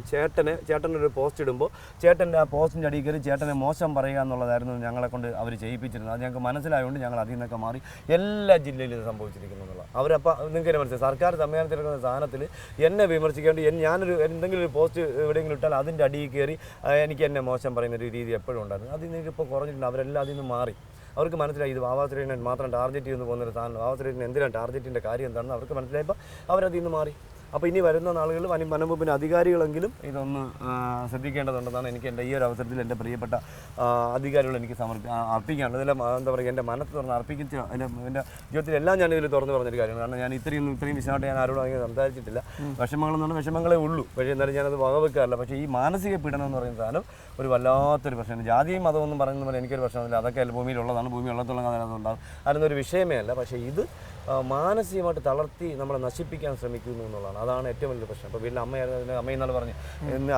ചേട്ടനൊരു പോസ്റ്റ് ഇടുമ്പോൾ ചേട്ടൻ്റെ ആ പോസ്റ്റിൻ്റെ അടിയിൽ കയറി ചേട്ടനെ മോശം പറയുക എന്നുള്ളതായിരുന്നു ഞങ്ങളെ കൊണ്ട് അവർ ചെയ്യിപ്പിച്ചിരുന്നത്. അത് ഞങ്ങൾക്ക് മനസ്സിലായതുകൊണ്ട് ഞങ്ങൾ അതിൽ നിന്നൊക്കെ മാറി. എല്ലാ ജില്ലയിലും ഇത് സംഭവിച്ചിരിക്കുന്നു എന്നുള്ളത് അവരപ്പോൾ നിങ്ങൾക്ക് മനസ്സിലായി. സർക്കാർ സമ്മേളനത്തിലെടുക്കുന്ന സാധനത്തിൽ എന്നെ വിമർശിക്കേണ്ടി ഞാനൊരു എന്തെങ്കിലും ഒരു പോസ്റ്റ് എവിടെയെങ്കിലും ഇട്ടാൽ അതിൻ്റെ അടിയിൽ കയറി എനിക്ക് എന്നെ മോശം പറയുന്ന ഒരു രീതി എപ്പോഴും ഉണ്ടായിരുന്നു. അതിൽ നിന്ന് ഇപ്പോൾ കുറഞ്ഞിട്ടുണ്ട്. അവരെല്ലാം അതിൽ നിന്ന് മാറി. അവർക്ക് മനസ്സിലായി ഇത് വാവാ സുരേഷിനെ മാത്രം ടാർഗറ്റ് ചെയ്യുന്ന പോകുന്നൊരു സാധനം. വാവാ സുരേഷിനെ എന്തിനാണ് ടാർഗറ്റിൻ്റെ കാര്യം എന്താണെന്ന് അവർക്ക് മനസ്സിലായപ്പോൾ അവരതിൽ നിന്ന് മാറി. അപ്പോൾ ഇനി വരുന്ന നാളുകളിൽ വനംവകുപ്പിൻ്റെ അധികാരികളെങ്കിലും ഇതൊന്ന് ശ്രദ്ധിക്കേണ്ടതുണ്ടെന്നാണ് എനിക്ക് എൻ്റെ ഈ ഒരു അവസരത്തിൽ എൻ്റെ പ്രിയപ്പെട്ട അധികാരികൾ എനിക്ക് അർപ്പിക്കാനുള്ളത്. ഇതെല്ലാം എന്താ പറയുക, എൻ്റെ മനസ്സ് തുറന്ന് അർപ്പിച്ച എൻ്റെ ജീവിതത്തിൽ എല്ലാം ഞാൻ ഇതിൽ തുറന്ന് പറഞ്ഞൊരു കാര്യമാണ്. കാരണം ഞാൻ ഇത്രയും വിശദമായിട്ട് ഞാൻ ആരോടും അങ്ങനെ സംസാരിച്ചിട്ടില്ല. വിഷമങ്ങളെന്ന് പറഞ്ഞാൽ വിഷമങ്ങളേ ഉള്ളൂ. പക്ഷേ എന്നാലും ഞാനത് വകവെക്കാറില്ല. പക്ഷേ ഈ മാനസിക പീഡനം എന്ന് പറയുന്ന സാധനം ഒരു വല്ലാത്തൊരു പ്രശ്നമാണ്. ജാതിയും മതമൊന്നും പറയുന്ന പോലെ എനിക്കൊരു പ്രശ്നമില്ല. അതൊക്കെ ഭൂമിയിലുള്ളതാണ്, ഭൂമി ഉള്ളത്തോളം അതിനകത്തുണ്ടാകും. അതിനൊരു വിഷയമേ അല്ല. പക്ഷേ ഇത് മാനസികമായിട്ട് തളർത്തി നമ്മളെ നശിപ്പിക്കാൻ ശ്രമിക്കുന്നു എന്നുള്ളതാണ്. അതാണ് ഏറ്റവും വലിയ പ്രശ്നം. ഇപ്പോൾ വീട്ടിൽ അമ്മയെന്നാൾ പറഞ്ഞു,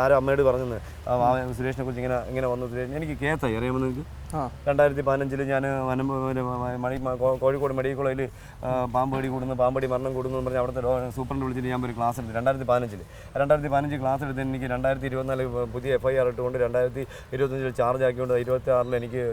ആരും അമ്മയോട് പറഞ്ഞെന്ന് സുരേഷിനെ കുറിച്ച് ഇങ്ങനെ വന്നു. സുരേഷ് എനിക്ക് കേസായി അറിയാമോ നിങ്ങൾക്ക്? 2015 ഞാൻ കോഴിക്കോട് മെഡിക്കൽ കോളേജിൽ പാമ്പടി മരണം കൂടുന്നു എന്ന് പറഞ്ഞാൽ അവിടുത്തെ സൂപ്രണ്ട് വിളിച്ചിട്ട് ഞാൻ ഒരു ക്ലാസ് എടുത്തു. 2015 ക്ലാസ് എടുത്ത് എനിക്ക് 2024 പുതിയ FIR ഇട്ടുകൊണ്ട് 2025 ചാർജ് ആക്കിക്കൊണ്ട് 26 എനിക്ക്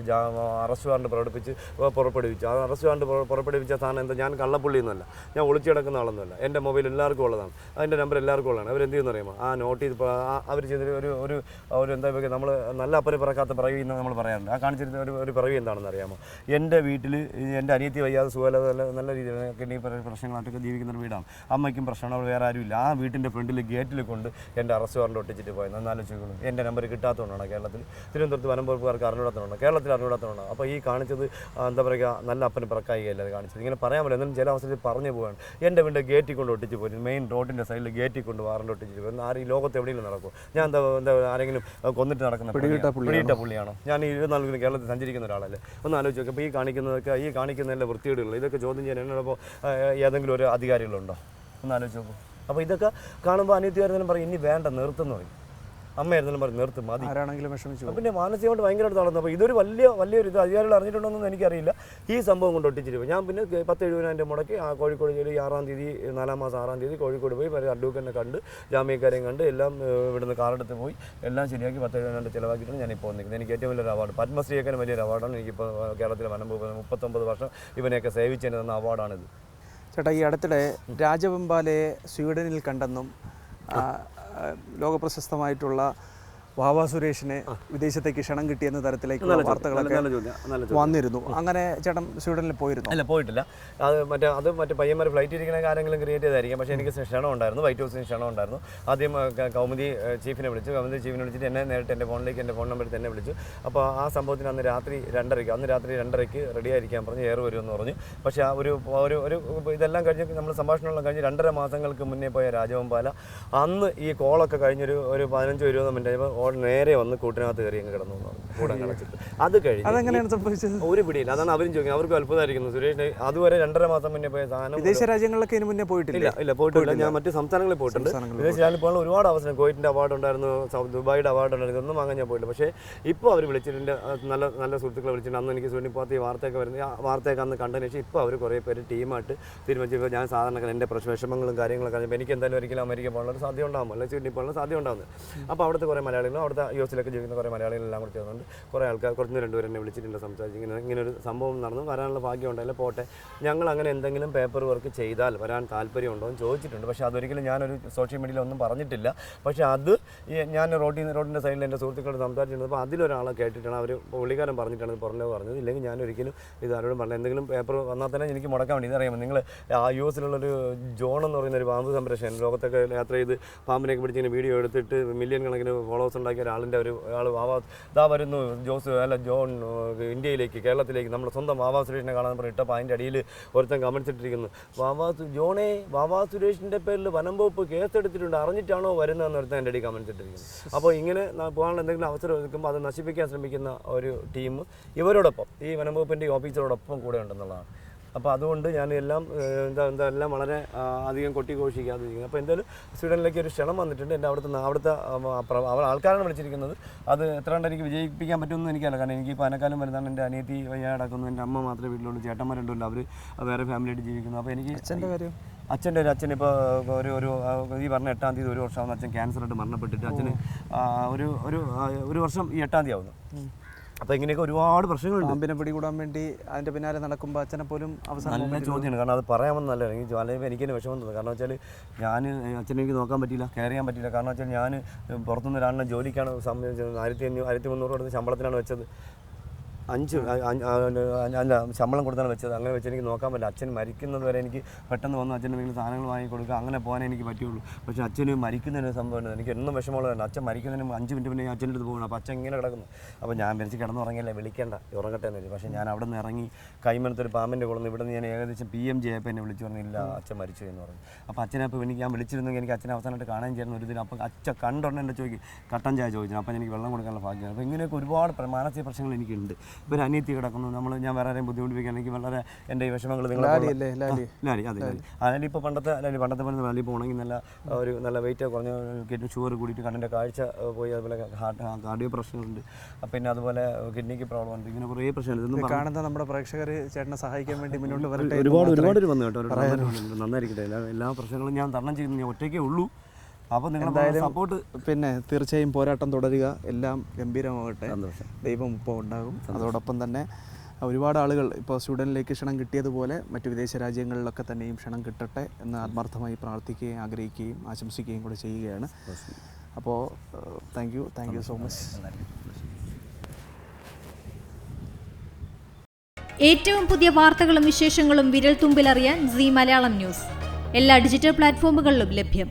അറസ്റ്റ് വാറണ്ട് പുറപ്പെടുവിച്ചു. ആ അറസ്റ്റ് വാറണ്ട് പുറപ്പെടുവിച്ച സാധനം എന്താ, ഞാൻ കള്ളപ്പുള്ളിയൊന്നുമല്ല, ഞാൻ ഒളിച്ചു കിടക്കുന്ന ആളൊന്നുമല്ല. എൻ്റെ മൊബൈൽ എല്ലാവർക്കും ഉള്ളതാണ്. അതിൻ്റെ നമ്പർ എല്ലാവർക്കും ഉള്ളതാണ്. അവരെന്ത് ചെയ്യുന്ന അറിയാമോ, ആ നോട്ട് ചെയ്ത് അവർ ചെയ്തൊരു ഒരു ഒരു ഒരു എന്താ പറയുക, നമ്മൾ നല്ല അപ്പന് പിറക്കാത്ത പിറവി എന്ന് നമ്മൾ പറയാറുണ്ട്. ആ കാണിച്ചിരുന്ന ഒരു പിറവി എന്താണെന്ന് അറിയാമോ, എൻ്റെ വീട്ടിൽ എൻ്റെ അനിയത്തി വയ്യാതെ സുഖമില്ലാതെ നല്ല രീതിയിൽ കിഡ്നി പ്രശ്നങ്ങളായിട്ടൊക്കെ ജീവിക്കുന്ന ഒരു വീടാണ്. അമ്മയ്ക്കും പ്രശ്നമാണ്, അവിടെ വേറെ ആരുമില്ല. ആ വീട്ടിൻ്റെ ഫ്രണ്ടിൽ ഗേറ്റിൽ കൊണ്ട് എൻ്റെ അറസ്റ്റ് വാറണ്ട് ഒട്ടിച്ചിട്ട് പോയത്. എന്നാലോചിക്കണം, എൻ്റെ നമ്പർ കിട്ടാത്തതുകൊണ്ടാണ് കേരളത്തിൽ. തിരുവനന്തപുരത്ത് വനംവകുപ്പുകാർക്ക് അറിഞ്ഞൂടാത്തതുകൊണ്ടാണ്, കേരളത്തിൽ അറിഞ്ഞൂടാത്തതുകൊണ്ടാണ്. അപ്പോൾ ഈ കാണിച്ചത് എന്താ പറയുക, നല്ല അപ്പന് പിറക്കായികയല്ല അത് കാണിച്ചത്. ഇങ്ങനെ പറയാൻ പറ്റില്ല, എന്നാലും ചില അവസരത്തിൽ പറഞ്ഞു പോവുകയാണ്. എൻ്റെ വീട് ഗേറ്റിൽ കൊണ്ട് ഒട്ടിച്ച് പോയി, മെയിൻ റോഡിൻ്റെ സൈഡിൽ ഗേറ്റിൽ കൊണ്ട് വാറണ്ട് ഒട്ടിച്ചിട്ട് പോയി. ആരും ഈ ലോകത്ത് എവിടെയെങ്കിലും നടക്കും? ഞാൻ എന്താ ആരെങ്കിലും കൊന്നിട്ട് നടക്കുന്ന പിടിയിട്ട പുള്ളിയാണോ? ഞാൻ 24 കേരളത്തിൽ സഞ്ചരിക്കുന്ന ഒരാളല്ലേ? ഒന്ന് ആലോചിച്ച് നോക്കുക. അപ്പോൾ ഈ കാണിക്കുന്നതിൻ്റെ വൃത്തികേടുകൾ ഇതൊക്കെ ചോദ്യം ചെയ്യാൻ എന്നോടൊപ്പം ഏതെങ്കിലും ഒരു അധികാരികളുണ്ടോ? ഒന്ന് ആലോചിച്ച് നോക്കും. അപ്പോൾ ഇതൊക്കെ കാണുമ്പോൾ അനിയത്തിയായിരുന്നാലും പറയും ഇനി വേണ്ട, നിർത്തുന്നു പറയും. അമ്മയായിരുന്നാലും പറയും നിർത്തും, മതി. ആരാണെങ്കിലും വിഷമിച്ചു. പിന്നെ മാനസികമായിട്ട് ഭയങ്കരമായിട്ട് തളർന്നു. അപ്പോൾ ഇതൊരു വലിയൊരു ഇത് അധികാരികൾ അറിഞ്ഞിട്ടുണ്ടോയെന്നൊന്നും എനിക്കറിയില്ല. ഈ സംഭവം കൊണ്ട് ഒട്ടിച്ചിട്ട് ഞാൻ പിന്നെ 10-70,000 മുടക്കി കോഴിക്കോട് ജയിലിൽ 6-ാം തീയതി 4 മാസം 6-ാം തീയതി കോഴിക്കോട് പോയി അഡ്വക്കേറ്റിനെ കണ്ട് ജാമ്യക്കാരെയും കണ്ട് എല്ലാം ഇവിടുന്ന് കാറെടുത്ത് പോയി എല്ലാം ശരിയാക്കി 10-70,000 ചിലവാക്കിയിട്ടാണ് ഞാനിപ്പോൾ വന്നിരിക്കുന്നത്. എനിക്ക് ഏറ്റവും വലിയൊരു അവാർഡ്, പത്മശ്രീയൊക്കെ വലിയൊരു അവാർഡാണ്. എനിക്കിപ്പോൾ കേരളത്തിലെ വനംവകുപ്പ് 39 വർഷം ഇവനെയൊക്കെ സേവിച്ചതിന് തന്ന അവാർഡാണിത്. ചേട്ടാ, ഈ അടുത്തിടെ രാജവെമ്പാലയെ സ്വീഡനിൽ കണ്ടെന്നും ലോകപ്രശസ്തമായിട്ടുള്ള വാവാ സുരേഷിനെ വിദേശത്തേക്ക് ക്ഷണം കിട്ടിയെന്ന തരത്തിലേക്കുള്ള വാർത്തകളൊക്കെ വന്നിരുന്നു. അങ്ങനെ ചേട്ടൻ സ്വീഡനിൽ പോയിരുന്നു? അല്ല, പോയിട്ടില്ല. അത് മറ്റേ പയ്യന്മാർ ഫ്ലൈറ്റ് ഇരിക്കുന്ന ആരെങ്കിലും ക്രിയേറ്റ് ചെയ്തായിരിക്കും. പക്ഷേ എനിക്ക് ക്ഷണം ഉണ്ടായിരുന്നു, വൈറ്റ് ഹൗസിന് ക്ഷണം ഉണ്ടായിരുന്നു. ആദ്യം കൗമുദി ചീഫിനെ വിളിച്ചിട്ട് എന്നെ നേരിട്ട് എൻ്റെ ഫോണിലേക്ക് എൻ്റെ ഫോൺ നമ്പറിൽ തന്നെ വിളിച്ചു. അപ്പോൾ ആ സംഭവത്തിന് അന്ന് രാത്രി 2:30 റെഡി ആയിരിക്കാൻ പറഞ്ഞു, എയർ വരുമെന്ന് പറഞ്ഞു. പക്ഷേ ആ ഒരു ഇതെല്ലാം കഴിഞ്ഞ് നമ്മൾ സംഭാഷണമെല്ലാം കഴിഞ്ഞ് 2.5 മാസങ്ങൾക്ക് മുന്നേ പോയ രാജവെമ്പാല അന്ന് ഈ കോളൊക്കെ കഴിഞ്ഞൊരു 15-20 മിനിറ്റ് നേരെ വന്ന് കൂട്ടിനകത്ത് കയറി അങ്ങ് കിടന്നു കൂടെ കളിച്ചിട്ട്. അത് കഴിഞ്ഞ് അതെങ്ങനെയാണ് സംഭവിച്ചത്? ഒരു പിടിയില്ല. അതാണ് അവരും ചോദിക്കുന്നത്. അവർക്ക് അത്ഭുതമായിരിക്കുന്നു. സുരേഷ് അതുവരെ 2.5 മാസം മുന്നേ പോയ സാധനം വിദേശ രാജ്യങ്ങളൊക്കെ ഇതിന് മുന്നേ പോയിട്ടില്ല? ഇല്ല, പോയിട്ടില്ല. ഞാൻ മറ്റു സംസ്ഥാനങ്ങളിൽ പോയിട്ടുണ്ട്. വിദേശ രാജ്യങ്ങളിൽ പോകാൻ ഒരുപാട് അവസരം, കുവൈറ്റിൻ്റെ അവാർഡ് ഉണ്ടായിരുന്നു, ദുബായിയുടെ അവാർഡ് ഉണ്ടായിരുന്നു, ഇതൊന്നും വാങ്ങാൻ ഞാൻ പോയില്ല. പക്ഷേ ഇപ്പോൾ അവർ വിളിച്ചിട്ടുണ്ട്, നല്ല സുഹൃത്തുക്കളെ വിളിച്ചിട്ടുണ്ട്. അന്ന് എനിക്ക് സ്വീഡനിൽ പോകാത്ത ഈ വാർത്തയൊക്കെ വരുന്നത്, ആ വാർത്തയൊക്കെ അന്ന് കണ്ടതിന് ശേഷം ഇപ്പോൾ അവർ കുറേ പേര് ടീമായിട്ട് തീരുമാനിച്ചപ്പോൾ ഞാൻ സാധാരണ എൻ്റെ വിഷമങ്ങളും കാര്യങ്ങളൊക്കെ അറിഞ്ഞപ്പോൾ എനിക്ക് എന്തായാലും ഒരിക്കലും അമേരിക്ക പോകാനുള്ള സാധ്യത ഉണ്ടാകും, അല്ലെങ്കിൽ സ്വീഡനിൽ പോകാനുള്ള സാധ്യത ഉണ്ടാകുന്നത്. അപ്പോൾ അവിടുത്തെ കുറേ മലയാളികളും അവിടുത്തെ യുഎസിലൊക്കെ ജീവിക്കുന്ന കുറേ മലയാളികളെല്ലാം കൂടി ചേർന്നുണ്ട്. കുറേ ആൾക്കാർ കുറഞ്ഞ 2 പേര് എന്നെ വിളിച്ചിട്ടുണ്ട്, സംസാരിച്ച് ഇങ്ങനൊരു സംഭവം നടന്നു, വരാനുള്ള ഭാഗ്യം ഉണ്ടായില്ല, പോട്ടെ. ഞങ്ങൾ അങ്ങനെ എന്തെങ്കിലും പേപ്പർ വർക്ക് ചെയ്താൽ വരാൻ താല്പര്യമുണ്ടോ എന്ന് ചോദിച്ചിട്ടുണ്ട്. പക്ഷേ അതൊരിക്കലും ഞാനൊരു സോഷ്യൽ മീഡിയയിൽ ഒന്നും പറഞ്ഞിട്ടില്ല. പക്ഷേ അത് ഞാൻ റോഡിൻ്റെ സൈഡിൽ എൻ്റെ സുഹൃത്തുക്കളോട് സംസാരിച്ചിട്ടുണ്ട്. അപ്പോൾ അതിലൊരാളെ കേട്ടിട്ടാണ് അവർ പുള്ളിക്കാരൻ പറഞ്ഞിട്ടാണ് പറഞ്ഞത്. ഇല്ലെങ്കിൽ ഞാൻ ഒരിക്കലും ഇത് ആരോടും പറഞ്ഞത്. എന്തെങ്കിലും പേപ്പർ വന്നാൽ തന്നെ എനിക്ക് മുടക്കാൻ വേണ്ടി ഇതറിയാമോ, നിങ്ങൾ ആ യുഎസിലുള്ളൊരു ജോൺ എന്ന് പറയുന്ന ഒരു പാമ്പ് സംരക്ഷകൻ, ലോകത്തൊക്കെ യാത്ര ചെയ്ത് പാമ്പിനെയൊക്കെ പിടിച്ചിങ്ങനെ വീഡിയോ എടുത്തിട്ട് മില്യൺ കണക്കിന് ഫോളോവേഴ്സ് ഉണ്ടാക്കിയ ഒരാളിൻ്റെ ആൾ ഇതാ വരുന്നു ജോൺ ഇന്ത്യയിലേക്ക്, കേരളത്തിലേക്ക്, നമ്മുടെ സ്വന്തം വാവാ സുരേഷിനെ കാണാൻ പറഞ്ഞിട്ടപ്പോൾ അതിൻ്റെ അടിയിൽ ഒരുത്തൻ കമൻസ് ഇട്ടിരിക്കുന്നു, വാവാ സുരേഷിൻ്റെ പേരിൽ വനംവകുപ്പ് കേസെടുത്തിട്ടുണ്ട്, അറിഞ്ഞിട്ടാണോ വരുന്നതെന്ന് ഒരുത്തൻ എൻ്റെ അടിയിൽ കമൻസ് ഇട്ടിരിക്കുന്നു. അപ്പോൾ ഇങ്ങനെ പോകാനുള്ള എന്തെങ്കിലും അവസരം എടുക്കുമ്പോൾ അത് നശിപ്പിക്കാൻ ശ്രമിക്കുന്ന ഒരു ടീം ഇവരോടൊപ്പം, ഈ വനംവകുപ്പിൻ്റെ ഓഫീസറോടൊപ്പം കൂടെ ഉണ്ടെന്നുള്ളതാണ്. അപ്പോൾ അതുകൊണ്ട് ഞാൻ എല്ലാം എല്ലാം വളരെ അധികം കൊട്ടിഘോഷിക്കാതെ ചെയ്യുന്നത്. അപ്പോൾ എന്തായാലും സ്വീഡനിലേക്ക് ഒരു ക്ഷണം വന്നിട്ടുണ്ട്. എൻ്റെ അവിടുത്തെ ആൾക്കാരാണ് വിളിച്ചിരിക്കുന്നത്. അത് എത്ര കണ്ട് എനിക്ക് വിജയിപ്പിക്കാൻ പറ്റുമെന്ന് എനിക്കല്ല. കാരണം എനിക്ക് പനക്കാലം വരുന്നതാണ്. എൻ്റെ അനിയത്തി വയ്യാടക്കുന്നു, എൻ്റെ അമ്മ മാത്രമേ വീട്ടിലുള്ളൂ, ചേട്ടന്മാർ രണ്ടുമില്ല, അവർ വേറെ ഫാമിലിയായിട്ട് ജീവിക്കുന്നു. അപ്പോൾ എനിക്ക് അച്ഛൻ ഇപ്പോൾ ഒരു ഈ പറഞ്ഞ 8-ാം തീയതി 1 വർഷമാകുന്നു. അച്ഛൻ ക്യാൻസറായിട്ട് മരണപ്പെട്ടിട്ട് അച്ഛന് ഒരു വർഷം ഈ 8-ാം തീയതി ആവുന്നു. അപ്പോൾ ഇങ്ങനെയൊക്കെ ഒരുപാട് പ്രശ്നങ്ങളുണ്ട്. പാമ്പിനെ പിടികൂടാൻ വേണ്ടി അതിൻ്റെ പിന്നാലെ നടക്കുമ്പോൾ അച്ഛനെ പോലും അവസാനം നല്ല ചോദ്യമാണ്. കാരണം അത് പറയാമെന്നല്ല, അല്ലെങ്കിൽ എനിക്കെന്നെ വിഷമം തോന്നുന്നു. കാരണം വെച്ചാൽ അച്ഛനെ എനിക്ക് നോക്കാൻ പറ്റിയില്ല, കെയർ ചെയ്യാൻ പറ്റിയില്ല. കാരണം വെച്ചാൽ ഞാൻ പുറത്തുനിന്ന് ഒരാളിനെ ജോലിക്കാണ് 1500 കൊടുത്ത് ശമ്പളത്തിനാണ് വെച്ചത്. 5 ശമ്പളം കൊടുത്താണ് വെച്ചത്. അങ്ങനെ വെച്ച് എനിക്ക് നോക്കാൻ പറ്റില്ല. അച്ഛൻ മരിക്കുന്നത് വരെ എനിക്ക് പെട്ടെന്ന് വന്ന് അച്ഛന് എന്തെങ്കിലും സാധനങ്ങൾ വാങ്ങി കൊടുക്കുക, അങ്ങനെ പോകാനേ എനിക്ക് പറ്റുള്ളൂ. പക്ഷേ അച്ഛന് മരിക്കുന്നതിന് സംഭവം എനിക്ക് എന്നും വിഷമമുള്ളതാണ്. അച്ഛൻ മരിക്കുന്നതിന് 5 മിനിറ്റ് പിന്നെ അച്ഛൻ്റെ അടുത്ത് പോകണം. അപ്പോൾ അച്ഛൻ ഇങ്ങനെ കിടക്കുന്നു. അപ്പോൾ ഞാൻ വിളിച്ച് കിടന്നുറങ്ങിയല്ലേ, വിളിക്കേണ്ട, ഉറങ്ങട്ടെ എന്ന് വെച്ചു. പക്ഷേ ഞാൻ അവിടെ നിന്ന് ഇറങ്ങി കൈമനത്തൊരു പാമ്പിൻ്റെ കൊള്ളുന്നു. ഇവിടെ നിന്ന് ഞാൻ ഏകദേശം PMJ ആയപ്പോൾ എന്നെ വിളിച്ചു പറഞ്ഞില്ല, അച്ഛൻ മരിച്ചു എന്ന് പറഞ്ഞു. അപ്പോൾ അച്ഛനെ അപ്പോൾ ഞാൻ വിളിച്ചിരുന്നെങ്കിൽ എനിക്ക് അച്ഛനെ അവസാനമായിട്ട് കാണാൻ ചേർന്ന ഒരു ദിനം. അപ്പോൾ അച്ഛൻ കണ്ടുടനെ എൻ്റെ ചോദിക്കും, കട്ടൻ ചായ ചോദിച്ചു. അപ്പോൾ എനിക്ക് വെള്ളം കൊടുക്കാനുള്ള ഭാഗ്യമാണ്. അപ്പോൾ ഇങ്ങനെയൊക്കെ ഒരുപാട് മാനസിക പ്രശ്നങ്ങൾ എനിക്കുണ്ട്. ഇപ്പോൾ ഒരു അനിയത്തി കിടക്കുന്നു, ഞാൻ വേറെ ആരെയും ബുദ്ധിമുട്ടിപ്പിക്കാൻ എനിക്ക് വളരെ എൻ്റെ ഈ വിഷമങ്ങൾ നിങ്ങൾ ലാലി ഇപ്പോൾ പണ്ടത്തെ പോലെ ലാലി പോകണമെങ്കിൽ നല്ല വെയിറ്റ് കുറഞ്ഞ ഷുഗർ കൂടിയിട്ട് കണ്ണിൻ്റെ കാഴ്ച പോയി, അതുപോലെ കാർഡിയോ പ്രശ്നങ്ങളുണ്ട്, പിന്നെ അതുപോലെ കിഡ്നിക്ക് പ്രോബ്ലം ഉണ്ട്, ഇങ്ങനെ കുറേ പ്രശ്നമുണ്ട്. കാണുന്ന നമ്മുടെ പ്രേക്ഷകർ ചേട്ടനെ സഹായിക്കാൻ വേണ്ടി മുന്നോട്ട് വരട്ടെ. ഒരുപാട് വന്നു കേട്ടോ, നന്നായിരിക്കട്ടെ. എല്ലാ പ്രശ്നങ്ങളും ഞാൻ തരണം ചെയ്യുന്നു, ഞാൻ ഒറ്റയ്ക്കേ ഉള്ളൂ. അപ്പോൾ നിങ്ങളുടെ സപ്പോർട്ട് പിന്നെ തീർച്ചയായും പോരാട്ടം തുടരുക, എല്ലാം ഗംഭീരമാകട്ടെ, ദൈവം ഇപ്പോൾ ഉണ്ടാകും. അതോടൊപ്പം തന്നെ ഒരുപാട് ആളുകൾ ഇപ്പോൾ സ്വീഡനിലേക്ക് ക്ഷണം കിട്ടിയതുപോലെ മറ്റു വിദേശ രാജ്യങ്ങളിലൊക്കെ തന്നെയും ക്ഷണം കിട്ടട്ടെ എന്ന് ആത്മാർത്ഥമായി പ്രാർത്ഥിക്കുകയും ആഗ്രഹിക്കുകയും ആശംസിക്കുകയും കൂടെ ചെയ്യുകയാണ്. അപ്പോൾ താങ്ക് യു സോ മച്ച്. ഏറ്റവും പുതിയ വാർത്തകളും വിശേഷങ്ങളും വിരൽ തുമ്പിലറിയാൻ സീ മലയാളം ന്യൂസ് എല്ലാ ഡിജിറ്റൽ പ്ലാറ്റ്ഫോമുകളിലും ലഭ്യം.